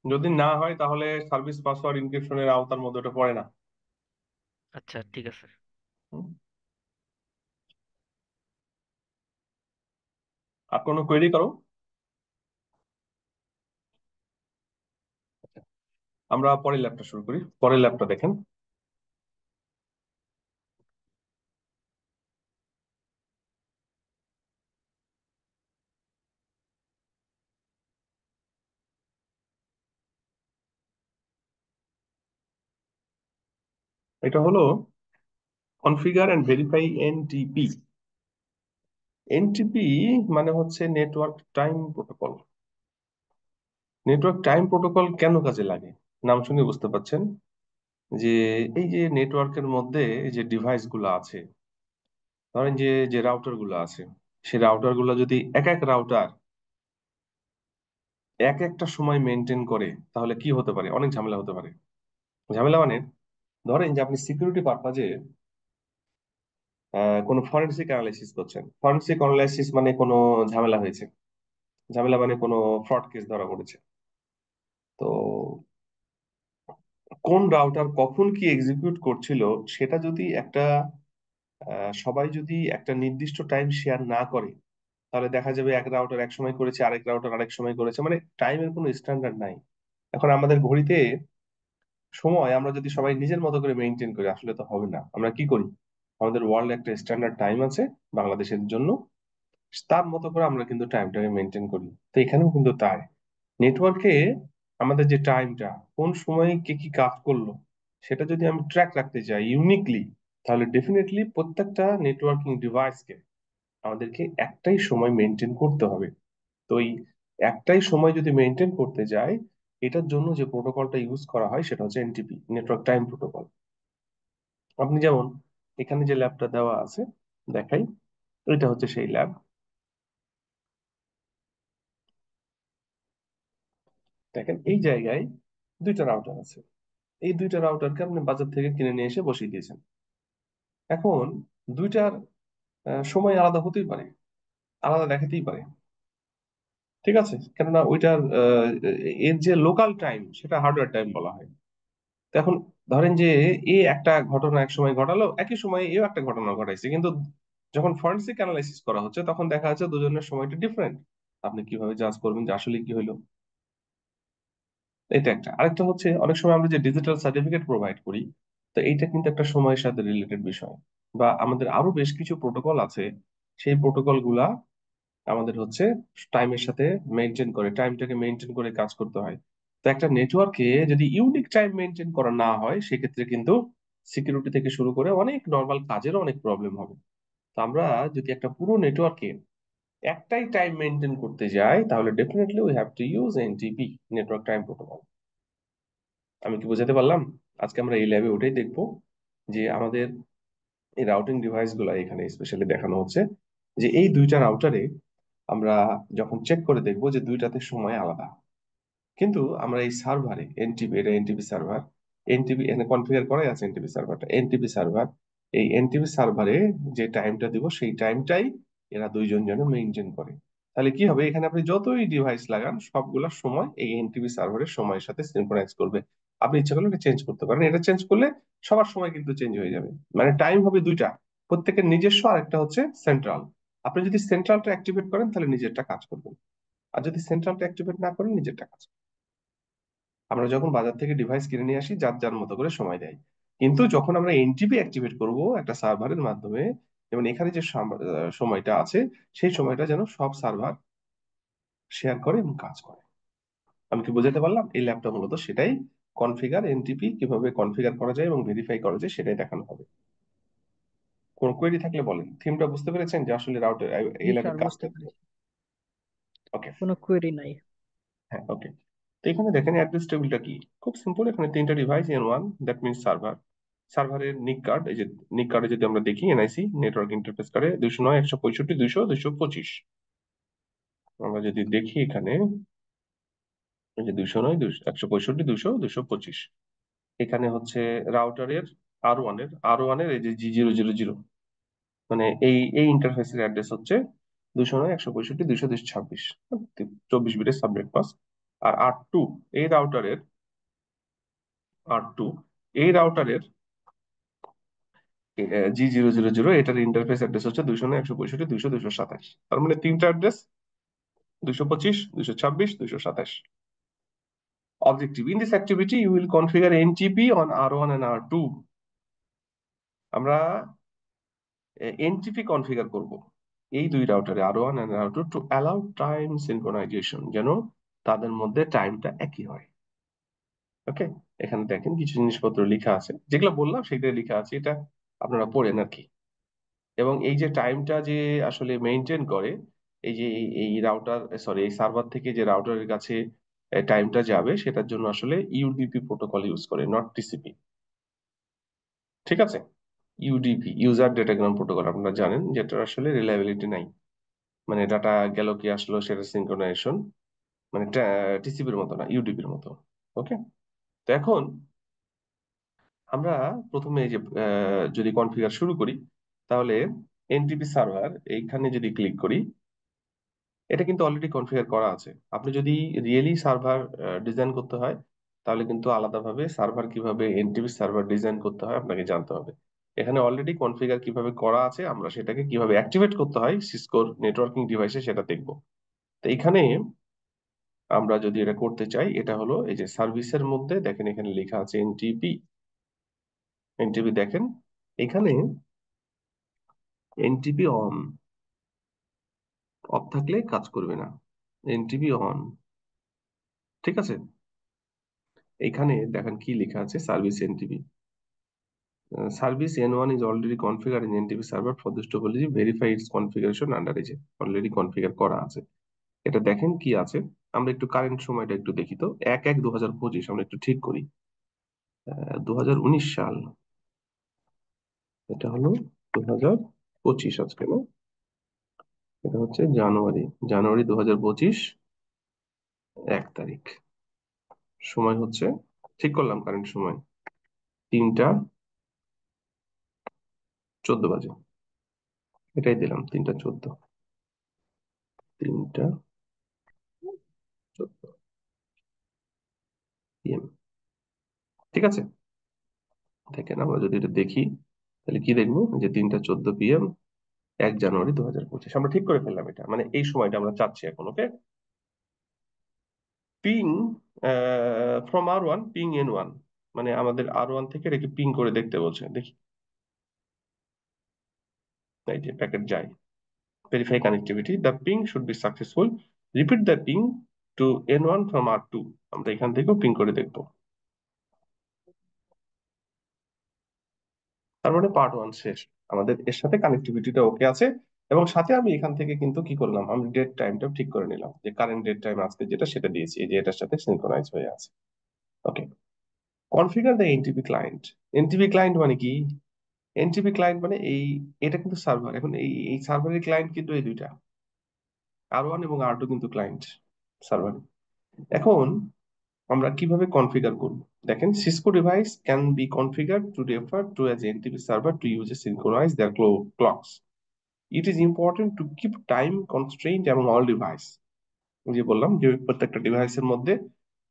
Speaker 1: যদি না হয় তাহলে সার্ভিস পাসওয়ার্ড এনক্রিপশনের আওতার মধ্যে ওটা পড়ে না।
Speaker 2: আচ্ছা, ঠিক আছে।
Speaker 1: হুম। আর কোনো কোয়েরি করো। আমরা পরের ল্যাবটা শুরু করি, পরের ল্যাবটা দেখেন। এটা হলো configure and verify NTP. NTP মানে হচ্ছে network time protocol. Network time protocol কেন কাজে লাগে? নাম শুনে বুঝতে পারছেন যে এই যে নেটওয়ার্কের মধ্যে এই যে ডিভাইস গুলো আছে, ধরেন যে যে রাউটার গুলো আছে, সেই রাউটার গুলো যদি এক এক রাউটার এক একটা সময় মেনটেন করে তাহলে কি হতে পারে? অনেক ঝামেলা হতে পারে। ঝামেলা মানে ধরেন যে আপনি সিকিউরিটি পারপাজে কোনো ফরেনসিক অ্যানালাইসিস করছেন। ফরেনসিক অ্যানালাইসিস মানে কোনো ঝামেলা হয়েছে, ঝামেলা মানে কোনো ফ্রড কেস ধরা পড়েছে। তো কোন রাউটার কখন কি এক্সিকিউট করছিল সেটা যদি একটা সবাই যদি একটা নির্দিষ্ট টাইম শেয়ার না করে, তাহলে দেখা যাবে এক রাউটার এক সময় করেছে, আরেক রাউটার আরেক সময় করেছে, মানে টাইমের কোনো স্ট্যান্ডার্ড নাই। এখন আমাদের ঘড়িতে সময় আমরা যদি সবাই নিজের মতো করে মেনটেন করি আসলে তো হবে না। আমরা কি করি, আমাদের ওয়ার্ল্ড একটা স্ট্যান্ডার্ড টাইম আছে বাংলাদেশের জন্য, তার মতো করে আমরা কিন্তু টাইমটাকে মেনটেন করি। তো এখানেও কিন্তু তাই, নেটওয়ার্কে আমাদের যে টাইমটা কোন সময়ে কে কি কাজ করলো সেটা যদি আমি ট্র্যাক রাখতে চাই ইউনিকলি, তাহলে ডেফিনেটলি প্রত্যেকটা নেটওয়ার্কিং ডিভাইসকে আমাদেরকে একটাই সময় মেনটেন করতে হবে। তো এই একটাই সময় যদি মেনটেন করতে যাই, এটার জন্য যে প্রোটোকলটা ইউজ করা হয় সেটা হচ্ছে এনটিপি, নেটওয়ার্ক টাইম প্রোটোকল। আপনি যেমন এখানে যে ল্যাবটা দেওয়া আছে দেখাই, এটা হচ্ছে সেই ল্যাব। দেখেন এই জায়গায় দুইটা রাউটার আছে, এই দুইটা রাউটারকে আপনি বাজার থেকে কিনে নিয়ে এসে বসিয়ে দিয়েছেন। এখন দুইটার সময় আলাদা হতেই পারে, আলাদা দেখাতেই পারে, ঠিক আছে? কেননা ওইটার এর যে লোকাল টাইম সেটা হার্ডওয়্যার টাইম বলা হয়। তো এখন ধরেন যে এ একটা ঘটনা এক সময় ঘটালো, একই সময়ে এও একটা ঘটনা ঘটাইছে, কিন্তু যখন ফরেনসিক অ্যানালাইসিস করা হচ্ছে তখন দেখা যাচ্ছে দুজনের সময়টা ডিফারেন্ট। আপনি কিভাবে জাজ করবেন যে আসলে কি হলো? এটা একটা। আরেকটা হচ্ছে অনেক সময় আমরা যে ডিজিটাল সার্টিফিকেট প্রোভাইড করি, তো এইটা কিন্তু একটা সময়ের সাথে রিলেটেড বিষয়। বা আমাদের আরো বেশ কিছু প্রোটোকল আছে, সেই প্রোটোকল গুলা আমাদের হচ্ছে টাইমের সাথে মেনটেন করে, টাইমটাকে মেনটেন করে কাজ করতে হয়। তো একটা নেটওয়ার্কে যদি ইউনিক টাইম মেনটেন করা না হয় সেক্ষেত্রে কিন্তু সিকিউরিটি থেকে শুরু করে অনেক নর্মাল কাজেরও অনেক প্রবলেম হবে। তো আমরা যদি একটা পুরো নেটওয়ার্কে একটাই টাইম মেনটেন করতে যাই তাহলে definitely we have to use NTP, network time protocol. আমি কি বোঝাতে পারলাম? আজকে আমরা এই ল্যাবে ওটাই দেখবো যে আমাদের এই রাউটিং ডিভাইস গুলা এখানে স্পেশালি দেখানো হচ্ছে যে এই দুইটা রাউটারে আমরা যখন চেক করে দেখবো যে দুইটাতে সময় আলাদা, কিন্তু আমরা এই সার্ভারে এনটিপি, এটা এনটিপি সার্ভার, এনটিপি এখানে কনফিগার করাই আছে এনটিপি সার্ভারটা, এনটিপি সার্ভার, এই এনটিপি সার্ভারে যে টাইমটা দিব সেই টাইমটাই এরা দুইজন যেন মেনটেন করে। তাহলে কি হবে, এখানে আপনি যতই ডিভাইস লাগান সবগুলোর সময় এই এনটিপি সার্ভারের সময়ের সাথে সিনক্রোনাইজ করবে। আপনি ইচ্ছা করলে এটা চেঞ্জ করতে পারেন, এটা চেঞ্জ করলে সবার সময় কিন্তু চেঞ্জ হয়ে যাবে। মানে টাইম হবে দুইটা, প্রত্যেকের নিজস্ব আর একটা হচ্ছে সেন্ট্রাল। আপনি যদি সেন্ট্রালটা অ্যাক্টিভেট করেন তাহলে নিজেরটা কাজ করবে, আর যদি সেন্ট্রালটা অ্যাক্টিভেট না করেন নিজেরটা কাজ করবে। আমরা যখন বাজার থেকে ডিভাইস কিনে নিয়ে আসি যার যার মতো করে সময় দেয়, কিন্তু যখন আমরা এনটিপি অ্যাক্টিভেট করব একটা সার্ভারের মাধ্যমে, যেমন এখানে যে সময়টা আছে, সেই সময়টা যেন সব সার্ভার শেয়ার করে এবং কাজ করে। আমি কি বোঝাতে পারলাম? এই ল্যাবটা মূলত সেটাই, কনফিগার এনটিপি কিভাবে কনফিগার করা যায় এবং ভেরিফাই করা যায় সেটাই দেখানো হবে। কোন কোয়েরি থাকলে বলেন। থিমটা বুঝতে পেরেছেন যে আসলে রাউটার
Speaker 3: জি
Speaker 1: এই ল্যাবের
Speaker 3: স্যার,
Speaker 1: কাজটা
Speaker 3: বুঝতে
Speaker 1: কি?
Speaker 3: পেরেছি।
Speaker 1: ওকে।
Speaker 3: কোনো কোয়েরি নাই।
Speaker 1: হ্যাঁ, ওকে। তো এখানে দেখেন অ্যাড্রেস টেবিলটা কি, খুব সিম্পল। এখানে তিনটা device, N one, that means server. সার্ভারের নিক কার্ড, এই যে নিক কার্ডে যদি আমরা দেখি, এনআইসি নেটওয়ার্ক ইন্টারফেস কার্ডে 209 165 200 225। আমরা যদি দেখি এখানে, এই যে 209 165 200 225, এখানে হচ্ছে রাউটারের আর ওয়ানের এই যে G000, মানে এই ইন্টারফেসের অ্যাড্রেস হচ্ছে 209 165 200 226, 24 বিটের সাবনেট পাস। আর আর এই রাউটারের আর রাউটারের G000, এটার ইন্টারফেস অ্যাড্রেস হচ্ছে 209 165 200 227। তার মানে তিনটা address, 225 226 227। Objective: in this activity you will configure NTP on R1 and R2. আমরা এনটিপি কনফিগার করব এই দুই রাউটারে, R1 and R2, to allow time synchronisation, যেন তাদের মধ্যে টাইমটা একই হয়। ওকে। এখানে দেখেন কিছু জিনিসপত্র লেখা আছে, যেগুলো বললাম সেটাই লেখা আছে, এটা আপনারা পড়েন আর কি। এবং এই যে টাইমটা যে আসলে মেনটেন করে, এই যে এই রাউটার, সরি, এই সার্ভার থেকে যে রাউটারের কাছে টাইমটা যাবে, সেটার জন্য আসলে ইউডিপি প্রোটোকল ইউজ করে, নট টিসিপি। ঠিক আছে? ইউডিপি, ইউজার ডেটাগ্রাম প্রোটোকল, আপনারা জানেন যেটা আসলে রিলায়েবিলিটি নাই, মানে ডাটা গেল কি আসলো সেটা সিনক্রোনাইজেশন, মানে টিসিপির মতো না, ইউডিপির মতো। ওকে। তো এখন আমরা প্রথমে এই যে যদি কনফিগার শুরু করি, তাহলে এনটিপি সার্ভার এইখানে যদি ক্লিক করি, এটা কিন্তু অলরেডি কনফিগার করা আছে। আপনি যদি রিয়েলি সার্ভার ডিজাইন করতে হয়, তাহলে কিন্তু আলাদাভাবে সার্ভার কিভাবে এনটিপি সার্ভার ডিজাইন করতে হয় আপনাকে জানতে হবে। এখানে অলরেডি কনফিগার কিভাবে করা আছে, আমরা সেটাকে কিভাবে অ্যাক্টিভেট করতে হয় সিসকোর নেটওয়ার্কিং ডিভাইসে সেটা দেখব। তো এখানে আমরা যদি এটা করতে চাই, এটা হলো এই যে সার্ভিসের মধ্যে দেখেন এখানে লেখা আছে এনটিপি। এনটিপি দেখেন এখানে, এনটিপি অন, অফ থাকলে কাজ করবে না। এনটিপি অন, ঠিক আছে? এখানে দেখেন কি লেখা আছে, service NTP. Service N1 is already configured in NTP server for this topology. Verify its configuration under এই যে অলরেডি কনফিগার করা আছে। এটা দেখেন কি আছে। আমরা একটু কারেন্ট সময়টা একটু দেখি তো, 1/1/2025 আমরা একটু ঠিক করি। 2019 সাল, এটা হলো 2025 আজকে না, এটা হচ্ছে জানুয়ারি, 2025, 1 তারিখ। সময় হচ্ছে, ঠিক করলাম কারেন্ট সময়, 3টা 14 বাজে। এটাই দিলাম, 3টা 14, 3টা 14 PM। ঠিক আছে? দেখেন আমরা যদি এটা দেখি, তাহলে কি দেখবো, যে 3টা 14 PM, 1 জানুয়ারি 2025, আমরা ঠিক করে ফেললাম এটা, মানে এই সময়টা আমরা চাচ্ছি এখন। ওকে। Ping from R1, ping N1, মানে আমাদের R1 থেকে এটাকে পিং করে দেখতে বলছে, দেখি। এই যে প্যাকেট যায়, verify connectivity, the ping should be successful, repeat the ping to N1 from R2। আমরা এখান থেকেও পিং করে দেখবো। তার মানে পার্ট 1 শেষ, আমাদের এর সাথে কানেক্টিভিটিটা ওকে আছে। এবং সাথে আমি এখান থেকে কিন্তু কি করলাম, আমি ডেট টাইমটা ঠিক করে নিলাম, যে কারেন্ট ডেট টাইম আজকে যেটা সেটা দিয়েছি, এই যে এটার সাথে সিনক্রোনাইজ হয়ে আছে। Okay. Configure the NTP client. NTP client মানে কি? এনটিপি ক্লায়েন্ট মানে এটা কিন্তু সার্ভার। এখন এই সার্ভারের ক্লায়েন্ট কিন্তু এই দুইটা, R1 এবং R2 কিন্তু ক্লায়েন্ট সার্ভার। এখন আমরা কিভাবে কনফিগার করব, দেখেন, Cisco device can be configure to refer to as NTP server to use a synchronize their clocks. It is important to keep time constraint এবং অল ডিভাইস। যে বললাম যে প্রত্যেকটা ডিভাইসের মধ্যে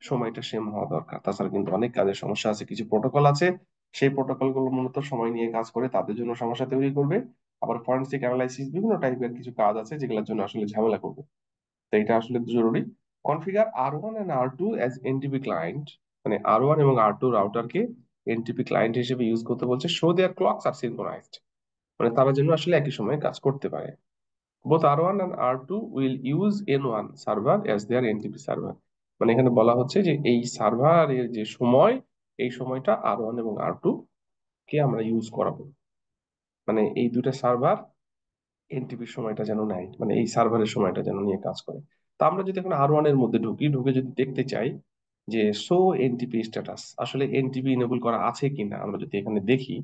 Speaker 1: সময়টা সেম হওয়া দরকার, তাছাড়া কিন্তু অনেক কাজের সমস্যা আছে, কিছু প্রোটোকল আছে, সেই প্রোটোকল গুলো মূলত সময় নিয়ে কাজ করে, তাদের জন্য সমস্যা তৈরি করবে। আবার ফরেনসিক অ্যানালাইসিস, বিভিন্ন টাইপের কিছু কাজ আছে যেগুলোর জন্য আসলে ঝামেলা করবে। তো এটা আসলে জরুরি। Configure R1 and R2 as NTP client, মানে R1 এবং R2 রাউটারকে এনটিপি ক্লায়েন্ট হিসেবে ইউজ করতে বলছে। Show their clocks are synchronized, মানে তারা যেন আসলে একই সময়ে কাজ করতে পারে। Both R1 and R2 will use N1 server as their NTP server. মানে এখানে বলা হচ্ছে যে এই সার্ভারের যে সময়, এই সময়টা R1 এবং R2 কে আমরা ইউজ করাবো। মানে এই দুইটা সার্ভার এনটিপির সময়টা যেন নেয়, মানে এই সার্ভারের সময়টা যেন নিয়ে কাজ করে। তা আমরা যদি এখন R1 এর মধ্যে ঢুকি, ঢুকে যদি দেখতে চাই যে শো এনটিপি স্ট্যাটাস, আসলে এনটিপি ইনেবল করা আছে কিনা, আমরা যদি এখানে দেখি,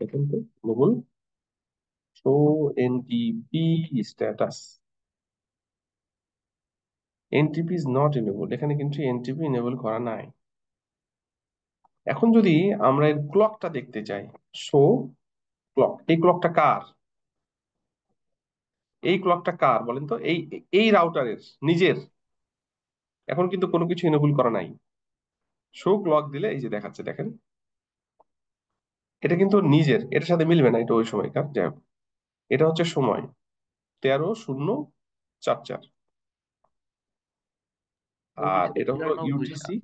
Speaker 1: দেখুন তো, enable, show NTP status, NTP is not enable, এখানে কিন্তু এনটিপি ইনেবল করা নাই। এখন যদি আমরা এর ক্লকটা দেখতে চাই, শো ক্লক, এই ক্লকটা কার, এই ক্লকটা কার বলেন তো, এই রাউটারের নিজের। এখন কিন্তু কোনো কিছু ইনেবল করা নাই। শো ক্লক দিলে এই যে দেখাচ্ছে, দেখেন, এটা কিন্তু নিজের, এটার সাথে মিলবে না, এটা ওই সময়কার, যাই হোক। এটা হচ্ছে সময় 13:044,
Speaker 2: ওর
Speaker 1: আর
Speaker 2: ভিতরে
Speaker 1: এটা হলো
Speaker 2: 93 সাল।
Speaker 1: ইউটিসি,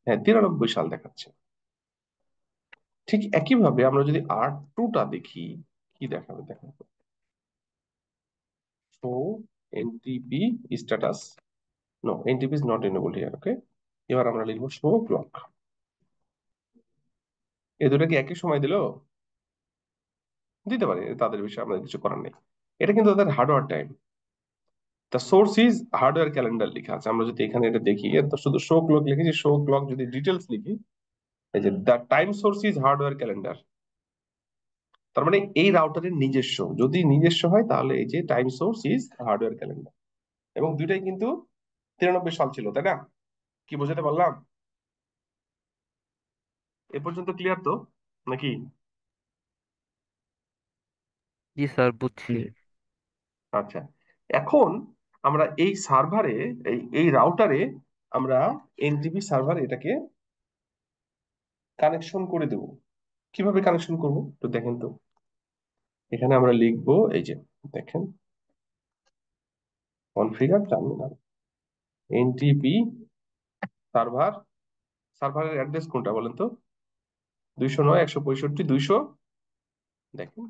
Speaker 1: হ্যাঁ 93 সাল দেখাচ্ছে। ঠিক একইভাবে আমরা যদি R2টা দেখি, কি দেখাবে দেখেন, show NTP status, no NTP is not enabled here, okay. এবার আমরা লিখবো শো ক্লক। এই দুটো কি একই সময় দিলো? দিতে পারে, তাদের বিষয়ে আমাদের কিছু করার নেই। এটা কিন্তু তাদের hardware time. The source is hardware calendar লেখা আছে। আমরা যদি এখানে এটা দেখি, এর তো শুধু শো ক্লক লিখেছি, শো ক্লক যদি ডিটেলস লিখি, এই যে the time source is hardware calendar, তার মানে এই রাউটারের নিজস্ব, যদি নিজস্ব হয় তাহলে এই যে time source is hardware calendar. এবং দুইটাই কিন্তু 93 সাল ছিল, তাই না? কি বোঝাতে পারলাম? এ পর্যন্ত ক্লিয়ার তো নাকি?
Speaker 2: জি স্যার, বুঝছি।
Speaker 1: আচ্ছা, এখন আমরা এই সার্ভারে, এই রাউটারে আমরা এনটিপি সার্ভার এটাকে কানেকশন করে দেব। কিভাবে কানেকশন করব তো দেখেন তো, এখানে আমরা লিখবো, এই যে দেখেন, কনফিগার টার্মিনাল এনটিপি সার্ভার, সার্ভারের অ্যাড্রেস কোনটা বলেন তো? 209.165.200, দেখেন,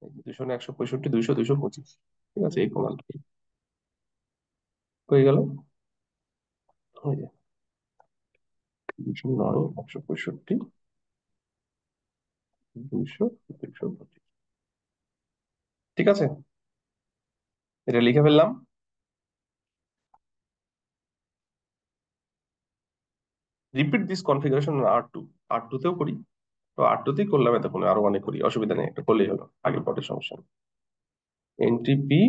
Speaker 1: 209.165, 200, 225, ঠিক আছে, এই কমান্ড হয়ে গেল। ওই যে 209.165, 200, 225, ঠিক আছে, এটা লিখে ফেললাম। Repeat this configuration R2, R2 তেও করি, তো R2 তেই করলাম, এতক্ষণ R1 করি, অসুবিধা নেই, একটা করলেই হলো, আগে পরে সমস্যা নেই। এনটিপি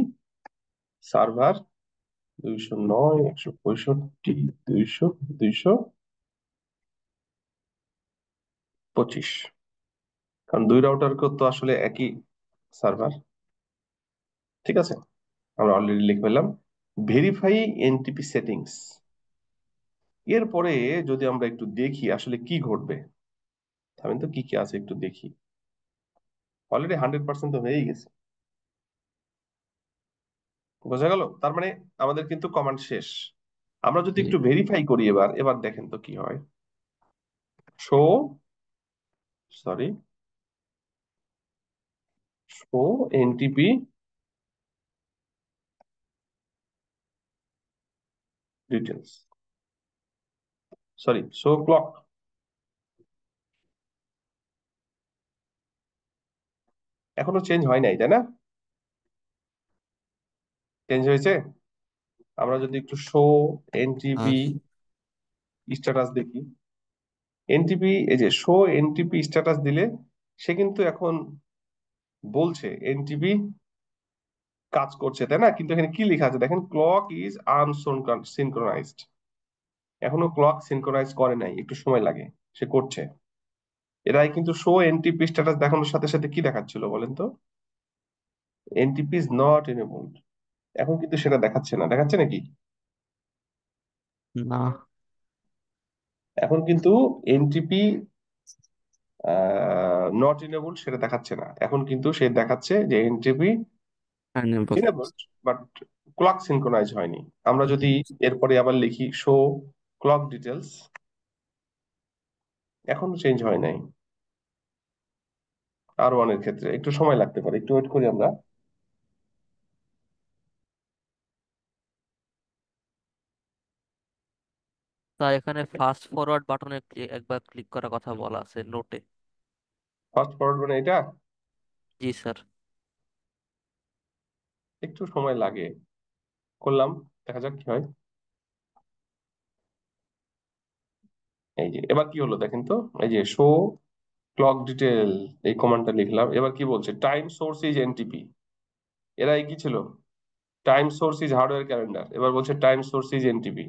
Speaker 1: সার্ভার 209.165, 200, 225, কারণ দুই রাউটার তো আসলে একই সার্ভার, ঠিক আছে। আমরা অলরেডি লিখে ফেললাম। ভেরিফাই এনটিপি সেটিংস, এরপরে যদি আমরা একটু দেখি আসলে কি ঘটবে, আমি তো কি কি আছে একটু দেখি। অলরেডি 100% তো হয়েই গেছে, বোঝা গেল, তার মানে আমাদের কিন্তু কমান্ড শেষ। আমরা যদি
Speaker 2: জি।
Speaker 1: একটু ভেরিফাই করি, এবার এবার দেখেন তো কি হয়। Show, sorry, show NTP details, sorry, show clock. এখনো চেঞ্জ হয় নাই, তাই না? চেঞ্জ হয়েছে। আমরা যদি একটু শো এনটিপি
Speaker 2: আর
Speaker 1: স্ট্যাটাস দেখি, এনটিপি, এই যে শো এনটিপি স্ট্যাটাস দিলে সে কিন্তু এখন বলছে এনটিপি কাজ করছে, তাই না? কিন্তু এখানে কি লেখা আছে দেখেন, ক্লক ইজ আনসিনক্রোনাইজড, এখনো ক্লক সিনক্রোনাইজ করে নাই, একটু সময় লাগে, সে করছে। এরাই কিন্তু শো এনটিপি স্ট্যাটাস দেখানোর সাথে সাথে কি দেখাচ্ছিল বলেন তো, এনটিপি ইজ নট এনেবলড, এখন কিন্তু সেটা দেখাচ্ছে না, দেখাচ্ছে নাকি?
Speaker 2: না,
Speaker 1: এখন কিন্তু এনটিপি নট এনেবলড সেটা দেখাচ্ছে না, এখন কিন্তু সে দেখাচ্ছে যে NTP
Speaker 2: unable.
Speaker 1: Enabled, but clock synchronise হয়নি। আমরা যদি এরপরে আবার লিখি শো ক্লক ডিটেলস, এখনো চেঞ্জ হয় নাই। R1 এর ক্ষেত্রে একটু সময় লাগতে পারে, একটু ওয়েট করি আমরা।
Speaker 2: স্যার এখানে ফাস্ট ফরওয়ার্ড বাটনে একবার ক্লিক করার কথা বলা আছে নোটে।
Speaker 1: ফাস্ট ফরওয়ার্ড মানে এটা
Speaker 2: জি স্যার।
Speaker 1: একটু সময় লাগে, করলাম, দেখা যাক কি হয়। এই যে এবার কি হলো দেখেন তো, এই যে শো ক্লক ডিটেল, এই কমান্ডটা লিখলাম। এবার কি বলছে, টাইম সোর্স ইজ এনটিপি। এরা কি ছিল, time source is hardware calendar, এবার বলছে টাইম সোর্স ইজ এনটিপি।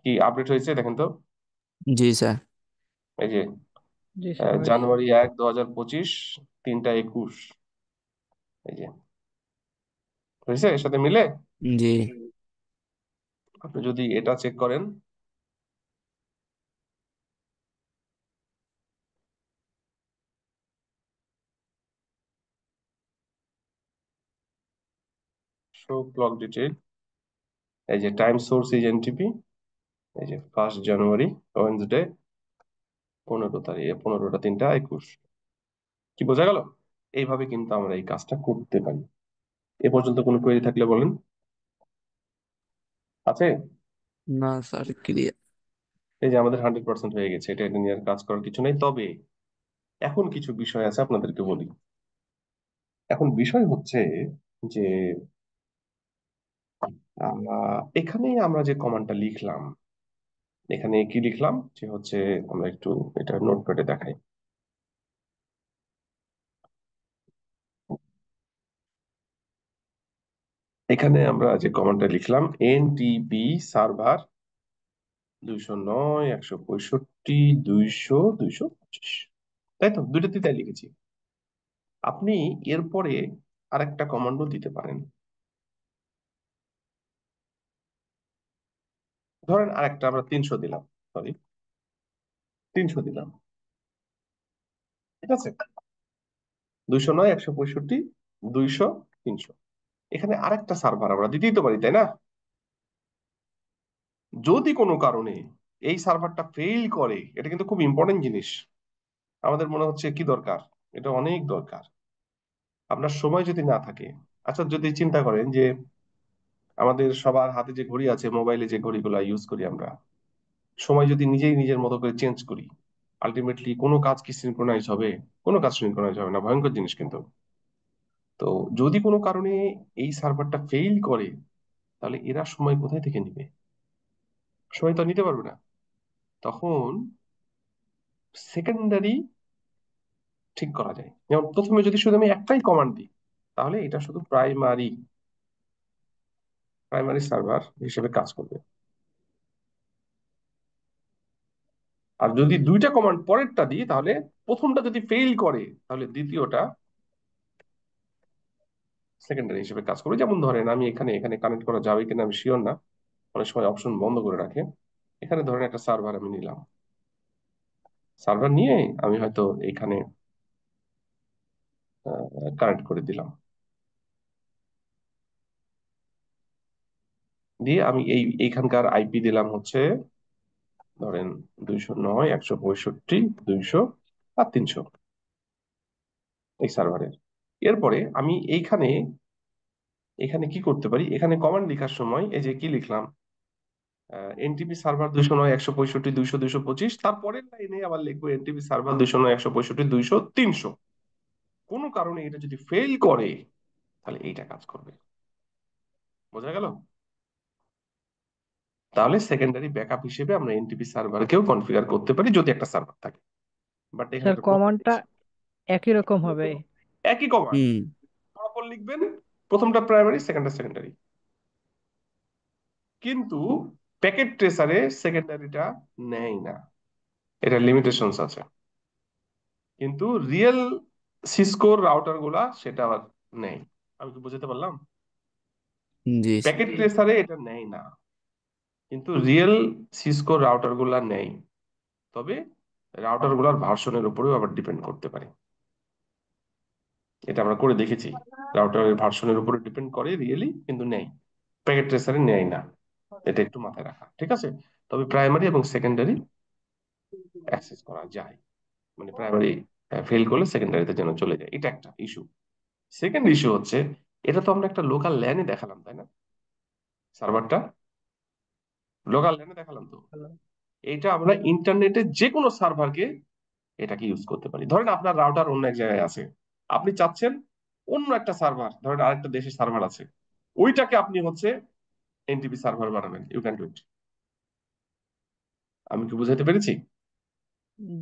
Speaker 1: কি আপডেট হয়েছে দেখেন তো।
Speaker 5: জি স্যার।
Speaker 1: এই যে
Speaker 3: জি স্যার হয়েছে।
Speaker 1: জানুয়ারি 1, 2025, 3টা 21। এই যে হয়েছে, এর সাথে মিলে।
Speaker 5: জি
Speaker 1: আপনি যদি এটা চেক করেন, শো ক্লক ডিটেল, এই যে টাইম সোর্স ইজ এনটিপি, এই যে 1 জানুয়ারি, ওয়েডনেসডে, 15 তারিখ, 15টা 3টা 21। কি বোঝা গেল? এইভাবে কিন্তু আমরা এই কাজটা করতে পারি। এ পর্যন্ত কোনো কোয়েরি থাকলে বলেন। আছে?
Speaker 5: না স্যার, ক্লিয়ার।
Speaker 1: এই যে আমাদের 100% হয়ে গেছে, এটা নিয়ে আর কাজ করার কিছু নেই। তবে এখন কিছু বিষয় আছে, আপনাদেরকে বলি। এখন বিষয় হচ্ছে যে এখানে আমরা যে কমান্ডটা লিখলাম, এখানে কি লিখলাম যে হচ্ছে, আমরা একটু এটা নোটপ্যাডে দেখাই। এখানে আমরা যে কমান্ডটা লিখলাম, এনটিপি সার্ভার 209, 165, 200, 225, তাই তো, দুইটাতে তাই লিখেছি। আপনি এরপরে আরেকটা কমান্ডও দিতে পারেন। ধরেন আরেকটা আমরা 300 দিলাম, সরি 300 দিলাম, ঠিক আছে। 209, 165, 200, 300। এখানে আরেকটা সার্ভার আমরা দিতেই তো পারি, তাই না? যদি কোনো কারণে এই সার্ভারটা ফেইল করে, এটা কিন্তু খুব ইম্পর্টেন্ট জিনিস, আমাদের মনে হচ্ছে কি দরকার, এটা অনেক দরকার। আপনার সময় যদি না থাকে, আচ্ছা যদি চিন্তা করেন যে আমাদের সবার হাতে যে ঘড়ি আছে, মোবাইলে যে ঘড়িগুলো ইউজ করি আমরা, সময় যদি নিজেই নিজের মতো করে চেঞ্জ করি, আলটিমেটলি কোনো কাজ কি সিনক্রোনাইজ হবে? কোনো কাজ সিনক্রোনাইজ হবে না, ভয়ঙ্কর জিনিস কিন্তু। তো যদি কোনো কারণে এই সার্ভারটা ফেইল করে, তাহলে এরা সময় কোথায় থেকে নিবে? সময় তো আর নিতে পারবে না। তখন সেকেন্ডারি ঠিক করা যায়। যেমন প্রথমে যদি শুধু আমি একটাই কমান্ড দিই, তাহলে এটা শুধু প্রাইমারি প্রাইমারি সার্ভার হিসেবে কাজ করবে। আর যদি দুইটা কমান্ড পরেরটা দিই, তাহলে প্রথমটা যদি ফেইল করে, তাহলে দ্বিতীয়টা সেকেন্ডারি হিসেবে কাজ করবে। যেমন ধরেন আমি এখানে এখানে কানেক্ট করা যাবে কিনা আমি শিওর না, অনেক সময় অপশন বন্ধ করে রাখে। এখানে ধরেন একটা সার্ভার আমি নিলাম, সার্ভার নিয়ে আমি হয়তো এখানে কানেক্ট করে দিলাম, দিয়ে আমি এইখানকার আইপি দিলাম হচ্ছে ধরেন 209, 165, 200 আর 300, এই সার্ভারের। এরপরে আমি এইখানে এখানে কি করতে পারি, এখানে কমান্ড লেখার সময় এই যে কি লিখলাম, এনটিপি সার্ভার 209, 165, 200, 225, তারপরের লাইনে আবার লিখবো এনটিপি সার্ভার 209, 165, 200, 300। কোনো কারণে এটা যদি ফেল করে, তাহলে এইটা কাজ করবে। বোঝা গেল? তাহলে সেকেন্ডারি ব্যাকআপ হিসেবে আমরা এনটিপি সার্ভারকেও কনফিগার করতে পারি, যদি একটা সার্ভার থাকে। বাট এখানে
Speaker 3: স্যার
Speaker 1: একটা প্রবলেম
Speaker 3: কমান্ডটা
Speaker 1: আছে।
Speaker 3: একই রকম হবে।
Speaker 1: একই কমান্ড
Speaker 5: হুম।
Speaker 1: ফলাফল লিখবেন, প্রথমটা প্রাইমারি, সেকেন্ডটা সেকেন্ডারি, কিন্তু প্যাকেট ট্রেসারে সেকেন্ডারিটা নেয় না, এটা লিমিটেশনস আছে। কিন্তু রিয়েল সিসকোর রাউটার গুলা সেটা আবার নেয়। আমি কি বুঝতে পারলাম?
Speaker 5: জি স্যার।
Speaker 1: প্যাকেট ট্রেসারে এটা নেয় না, কিন্তু রিয়েল সিসকোর রাউটার গুলা নেয়। তবে রাউটার গুলার ভার্সনের উপরেও আবার ডিপেন্ড করতে পারে। এটা আমরা করে দেখেছি, রাউটারের ভার্সনের উপরে ডিপেন্ড করে রিয়েলি, কিন্তু নেই, প্যাকেট ট্রেসারে নেয় না। এটা একটু মাথায় রাখা, ঠিক আছে? তবে প্রাইমারি এবং সেকেন্ডারি অ্যাক্সেস করা যায়, মানে প্রাইমারি ফেল করলে সেকেন্ডারিতে যেন চলে যায়, এটা একটা ইস্যু। সেকেন্ড ইস্যু হচ্ছে, এটা তো আমরা একটা লোকাল ল্যানে দেখালাম, তাই না? সার্ভারটা লোকাল ল্যানে দেখালাম তো। এটা আমরা ইন্টারনেটে যে কোনো সার্ভারকে এটাকে ইউজ করতে পারি। ধরেন আপনার রাউটার অন্য এক জায়গায় আছে, আপনি চাচ্ছেন অন্য একটা সার্ভার, ধরেন আরেকটা দেশের সার্ভার আছে, ওইটাকে আপনি হচ্ছে এনটিপি সার্ভার বানাবেন, ইউ ক্যান ডু ইট। আমি কি বুঝাতে পেরেছি?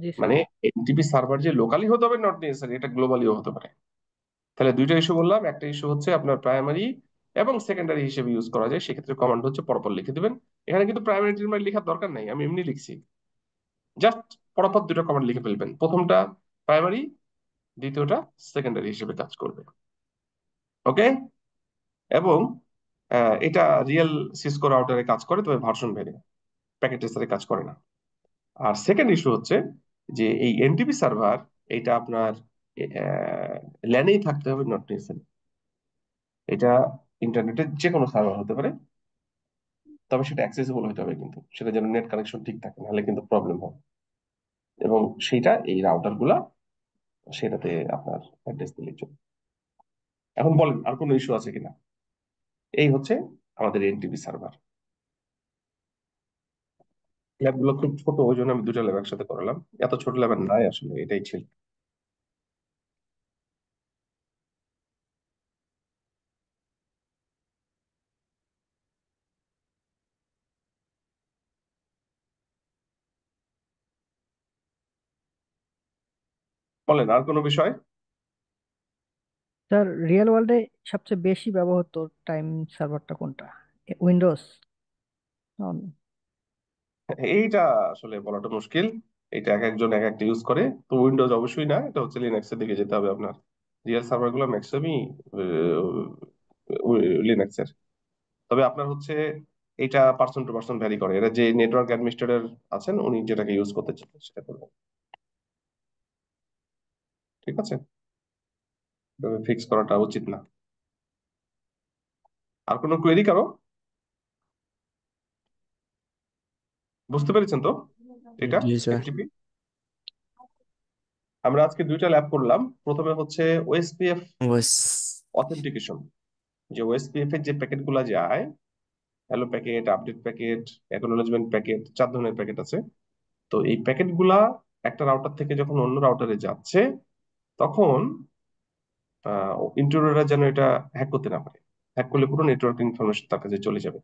Speaker 3: জি স্যার।
Speaker 1: মানে এনটিপি সার্ভার যে লোকালি হতে হবে নট নেসেসারি, এটা গ্লোবালিও হতে পারে। তাহলে দুইটা ইস্যু বললাম, একটা ইস্যু হচ্ছে আপনার প্রাইমারি এবং সেকেন্ডারি হিসেবে ইউজ করা যায়, সেক্ষেত্রে কমান্ড হচ্ছে পরপর লিখে দিবেন। এখানে কিন্তু প্রাইমারি টিমারি লেখার দরকার নাই, আমি এমনি লিখছি, জাস্ট পরপর দুটো কমান্ড লিখে ফেলবেন, প্রথমটা প্রাইমারি, দ্বিতীয়টা সেকেন্ডারি হিসেবে কাজ করবে। ওকে। এবং এটা রিয়েল সিসকো রাউটারে কাজ করে, তবে ভার্সন ভেদে, প্যাকেট টেস্টারে কাজ করে না। আর সেকেন্ড ইস্যু হচ্ছে যে এই এনটিপি সার্ভার, এটা আপনার ল্যানেই থাকতে হবে, নট নেসেসারি। এটা ইন্টারনেটের যে কোনো সার্ভার হতে পারে, তবে সেটা অ্যাক্সেসিবল হতে হবে, কিন্তু সেটা যেন নেট কানেকশন ঠিক থাকে, নাহলে কিন্তু প্রবলেম হবে। এবং সেটা এই রাউটার গুলা সেটাতে আপনার অ্যাড্রেস দিলে চলবে। এখন বলেন আর কোনো ইস্যু আছে কিনা? এই হচ্ছে আমাদের এনটিপি সার্ভার। ল্যাব গুলো খুব ছোট, ওই জন্য আমি দুটো ল্যাব একসাথে করালাম, এত ছোট ল্যাব নাই আসলে, এটাই ছিল। বলেন আর কোনো বিষয়।
Speaker 3: স্যার, রিয়েল ওয়ার্ল্ডে সবচেয়ে বেশি ব্যবহৃত টাইম সার্ভারটা কোনটা? উইন্ডোজ?
Speaker 1: এইটা আসলে বলাটা মুশকিল, এটা এক একজন এক একটা ইউজ করে। তো উইন্ডোজ অবশ্যই না, এটা হচ্ছে লিনাক্সের দিকে যেতে হবে আপনার। রিয়েল সার্ভার গুলো ম্যাক্সিমামই লিনাক্সের। তবে আপনার হচ্ছে এটা পার্সন টু পার্সন ভ্যারি করে, এটা যে নেটওয়ার্ক অ্যাডমিনিস্ট্রেটর আছেন উনি যেটাকে ইউজ করতে চান সেটা করবেন। ঠিক আছে, ফিক্স করাটা উচিত না। আর কোনো কোয়েরি কারো? বুঝতে পেরেছেন তো এটা
Speaker 5: জি স্যার।
Speaker 1: এনটিপি? আমরা আজকে দুইটা ল্যাব করলাম। প্রথমে হচ্ছে ওএসপিএফ
Speaker 5: ওয়েস।
Speaker 1: অথেন্টিকেশন, যে ওএসপিএফ এর যে প্যাকেট গুলা যায়, hello packet, update packet, acknowledgement packet, 4 ধরনের প্যাকেট আছে। তো এই প্যাকেট গুলা একটা রাউটার থেকে যখন অন্য রাউটারে যাচ্ছে, তখন ইন্ট্রুডাররা যেন এটা হ্যাক করতে না পারে। হ্যাক করলে পুরো নেটওয়ার্ক ইনফরমেশন তার কাছে চলে যাবে।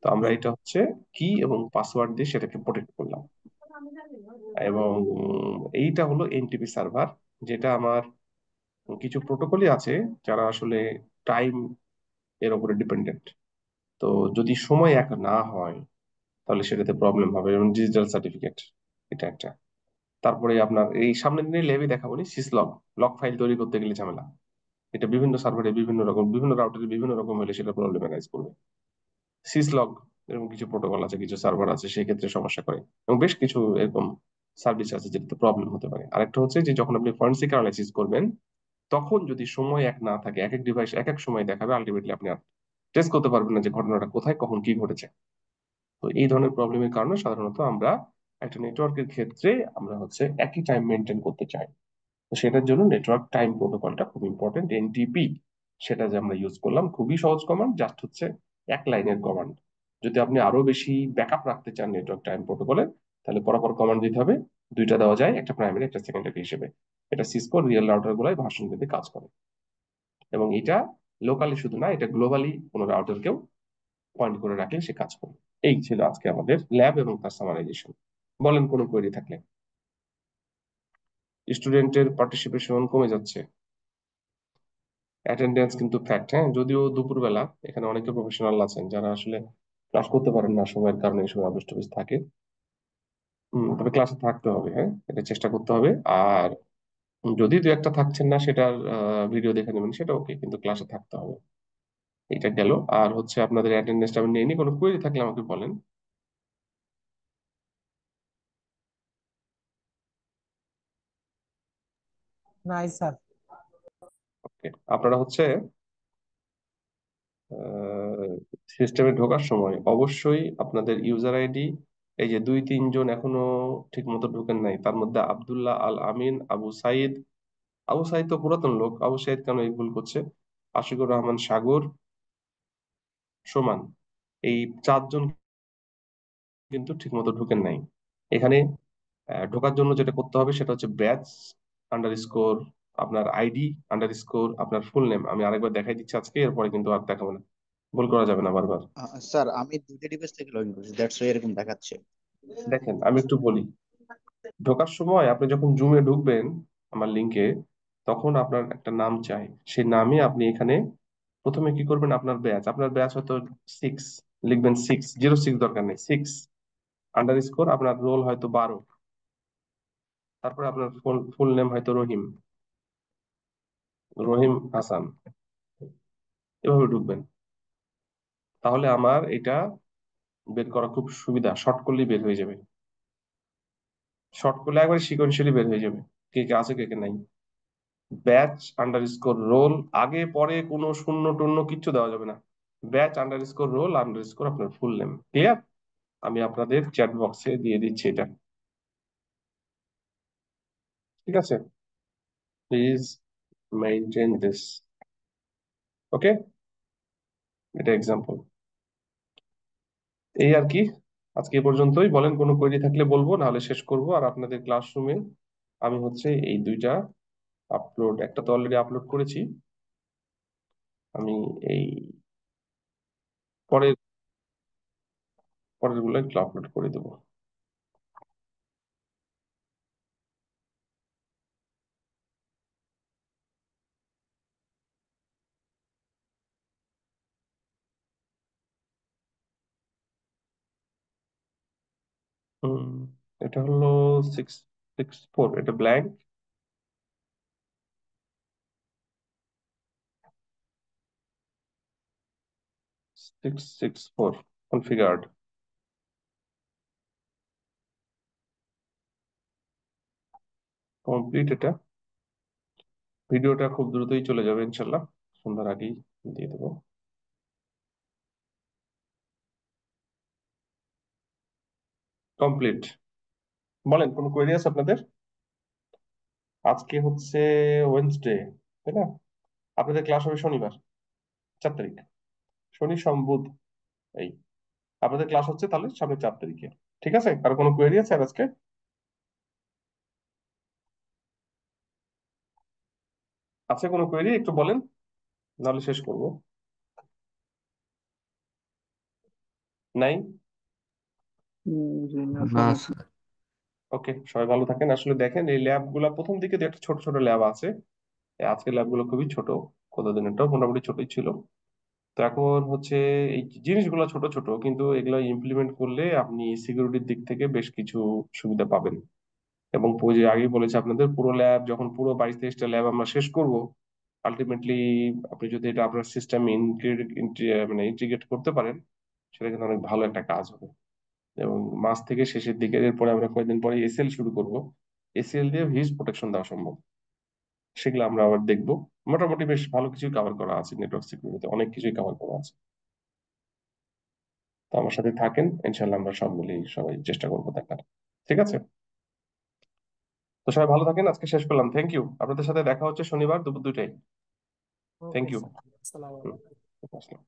Speaker 1: তো আমরা এটা হচ্ছে কি এবং পাসওয়ার্ড দিয়ে সেটাকে প্রোটেক্ট করলাম। এবং এইটা হলো এনটিপি সার্ভার, যেটা আমার কিছু প্রোটোকলই আছে যারা আসলে টাইম এর উপরে ডিপেন্ডেন্ট। তো যদি সময় এক না হয় তাহলে সেটাতে প্রবলেম হবে, যেমন ডিজিটাল সার্টিফিকেট, এটা একটা। তারপরে আপনার এই সামনের দিনে ল্যাবে দেখাবো নি সিসলগ, লক ফাইল তৈরি করতে গেলে ঝামেলা। এটা বিভিন্ন সার্ভারে বিভিন্ন রকম, বিভিন্ন রাউটারে বিভিন্ন রকম হলে সেটা প্রবলেম অ্যারাইজ করবে। সিসলগ এরকম কিছু প্রোটোকল আছে, কিছু সার্ভার আছে, সেই ক্ষেত্রে সমস্যা করে। এবং বেশ কিছু এরকম সার্ভিস আছে যেটাতে প্রবলেম হতে পারে। আরেকটা হচ্ছে যে যখন আপনি ফরেনসিক অ্যানালাইসিস করবেন, তখন যদি সময় এক না থাকে, এক এক ডিভাইস এক এক সময় দেখাবে, আলটিমেটলি আপনি আর টেস্ট করতে পারবেন না যে ঘটনাটা কোথায় কখন কি ঘটেছে। তো এই ধরনের প্রবলেমের কারণে সাধারণত আমরা একটা নেটওয়ার্কের ক্ষেত্রে আমরা হচ্ছে একই টাইম মেনটেন করতে চাই। তো সেটার জন্য নেটওয়ার্ক টাইম প্রোটোকলটা খুব ইম্পর্টেন্ট, এনটিপি। সেটা যে আমরা ইউজ করলাম, খুবই সহজ কমান্ড, জাস্ট হচ্ছে এক লাইনের কমান্ড। যদি আপনি আরো বেশি ব্যাকআপ রাখতে চান নেটওয়ার্ক টাইম প্রোটোকলে, তাহলে পরপর কমান্ড দিতে হবে। দুইটা দেওয়া যায়, একটা প্রাইমারি একটা সেকেন্ডারি হিসেবে। এটা সিসকো রিয়েল রাউটার গুলাই ভার্সন ভেদে কাজ করে। এবং এটা লোকালি শুধু না, এটা গ্লোবালি কোনো রাউটারকেও পয়েন্ট করে রাখলে সে কাজ করবে। এই ছিল আজকে আমাদের ল্যাব এবং তার সামারাইজেশন। বলেন কোনো কোয়েরি থাকলে। স্টুডেন্টের পার্টিসিপেশন কমে যাচ্ছে, অ্যাটেন্ডেন্স কিন্তু ফ্যাক্ট। হ্যাঁ, যদিও দুপুরবেলা এখানে অনেকে প্রফেশনাল আছেন যারা আসলে ক্লাস করতে পারেন না সময়ের কারণে, এই সময় অফিস টফিস থাকে। তবে ক্লাসে থাকতে হবে, হ্যাঁ, এটা চেষ্টা করতে হবে। আর যদি দু একটা থাকছেন না, সেটার ভিডিও দেখে নেবেন, সেটা ওকে, কিন্তু ক্লাসে থাকতে হবে। এটা গেল। আর হচ্ছে আপনাদের অ্যাটেন্ডেন্সটা আমি নিয়ে নিই, কোনো কোয়েরি থাকলে আমাকে বলেন।
Speaker 6: নাই স্যার।
Speaker 1: ওকে, আপনারা হচ্ছে সিস্টেমে ঢোকার সময় অবশ্যই আপনাদের ইউজার আইডি এই যে 2-3 জন এখনো ঠিক মতো ঢুকেন নাই, তার মধ্যে আব্দুল্লাহ আল আমিন, আবু সাইদ। আবু সাইদ তো পুরাতন লোক, আবু সাইদ কেন এই ভুল করছে? আশিকুর রহমান সাগর, সোমান, এই 4 জন কিন্তু ঠিক মতো ঢুকেন নাই এখানে। ঢোকার জন্য যেটা করতে হবে সেটা হচ্ছে ব্যাচ আন্ডারস্কোর, আপনার আইডি আন্ডারস্কোর, আপনার ফুল নেম। আমি আরেকবার দেখাই দিচ্ছি আজকে, এরপরে কিন্তু আর দেখাবো না, ভুল করা যাবে না বারবার।
Speaker 6: স্যার আমি দুইটা ডিভাইস থেকে লগ ইন করছি, দ্যাটস ওয়াই এরকম দেখাচ্ছে।
Speaker 1: দেখেন আমি একটু বলি, ঢোকার সময় আপনি যখন জুমে ঢুকবেন আমার লিংকে, তখন আপনার একটা নাম চাই। সেই নামে আপনি এখানে প্রথমে কি করবেন, আপনার ব্যাচ হয়তো 6, লিখবেন 6, 06 দরকার নেই, 6 আন্ডারস্কোর, আপনার রোল হয়তো 12, তারপরে আপনার ফুল ফুল নেম হয়তো রহিম, রহিম হাসান, এভাবে ঢুকবেন। তাহলে আমার এটা বের করা খুব সুবিধা, শর্ট করলেই বের হয়ে যাবে। শর্ট করলে একবারে সিকোয়েন্সিয়ালি বের হয়ে যাবে, কে কে আছে কে কে নাই। ব্যাচ আন্ডারস্কোর রোল, আগে পরে কোনো শূন্য টূন্য কিচ্ছু দেওয়া যাবে না। ব্যাচ আন্ডারস্কোর রোল আন্ডারস্কোর আপনার ফুল নেম। ক্লিয়ার? আমি আপনাদের চ্যাট বক্সে দিয়ে দিচ্ছি এটা। ঠিক আছে, প্লিজ মেইনটেইন দিস। ওকে, এটা এক্সাম্পল। এই আর কি, আজকে এ পর্যন্তই। বলেন কোনো কোয়েরি থাকলে বলবো, নাহলে শেষ করব। আর আপনাদের ক্লাসরুমে আমি হচ্ছে এই দুইটা আপলোড, একটা তো অলরেডি আপলোড করেছি, আমি এই পরের পরের গুলো একটু আপলোড করে দেবো। হুম, এটা হলো 664, এটা ব্ল্যাঙ্ক। 664 configured, complete. এটা ভিডিওটা খুব দ্রুতই চলে যাবে ইনশাল্লাহ, সন্ধ্যার আগেই দিয়ে দেবো। কমপ্লিট। বলেন কোনো কোয়েরি আছে আপনাদের? আজকে হচ্ছে ওয়েডনেসডে, তাই না? আপনাদের ক্লাস হবে শনিবার 4 তারিখ, শনি সোম বুধ, এই আপনাদের ক্লাস হচ্ছে তাহলে সামনে 4 তারিখে। ঠিক আছে, আর কোনো কোয়েরি আছে আর আজকে? আছে কোনো কোয়েরি একটু বলেন, নাহলে শেষ করবো। নাই?
Speaker 3: জি না
Speaker 5: না
Speaker 3: স্যার।
Speaker 5: স্যার।
Speaker 1: ওকে, সবাই ভালো থাকেন। আসলে দেখেন এই ল্যাব গুলা প্রথম দিকে যে একটা ছোট ছোট ল্যাব আছে, এই আজকের ল্যাব গুলো খুবই ছোট, কতদিনেরটাও মোটামুটি ছোটই ছিল। তো এখন হচ্ছে এই জিনিসগুলো ছোট ছোট, কিন্তু এগুলো ইমপ্লিমেন্ট করলে আপনি সিকিউরিটির দিক থেকে বেশ কিছু সুবিধা পাবেন। এবং ওই যে আগেই বলেছি আপনাদের, পুরো ল্যাব যখন পুরো 22-23টা ল্যাব আমরা শেষ করব, আলটিমেটলি আপনি যদি এটা আপনার সিস্টেম মানে ইন্টিগ্রেট করতে পারেন, সেটা কিন্তু অনেক ভালো একটা কাজ হবে। এবং মাস থেকে শেষের দিকে, এরপরে আমরা কয়েকদিন পরে এসএল শুরু করব, এসএল দিয়ে হিউজ প্রোটেকশন দেওয়া সম্ভব, সেগুলো আমরা আবার দেখবো। মোটামুটি বেশ ভালো কিছুই কভার করা আছে, নেটওয়ার্ক সিকিউরিটিতে অনেক কিছুই কভার করা আছে। তো আমার সাথে থাকেন, ইনশাল্লাহ আমরা সব মিলিয়ে সবাই চেষ্টা করবো দেখার। ঠিক আছে, তো সবাই ভালো থাকেন, আজকে শেষ করলাম। থ্যাংক ইউ, আপনাদের সাথে দেখা হচ্ছে শনিবার দুপুর 2টায়।
Speaker 7: Okay
Speaker 1: thank you.
Speaker 7: স্যার, আসসালামু আলাইকুম।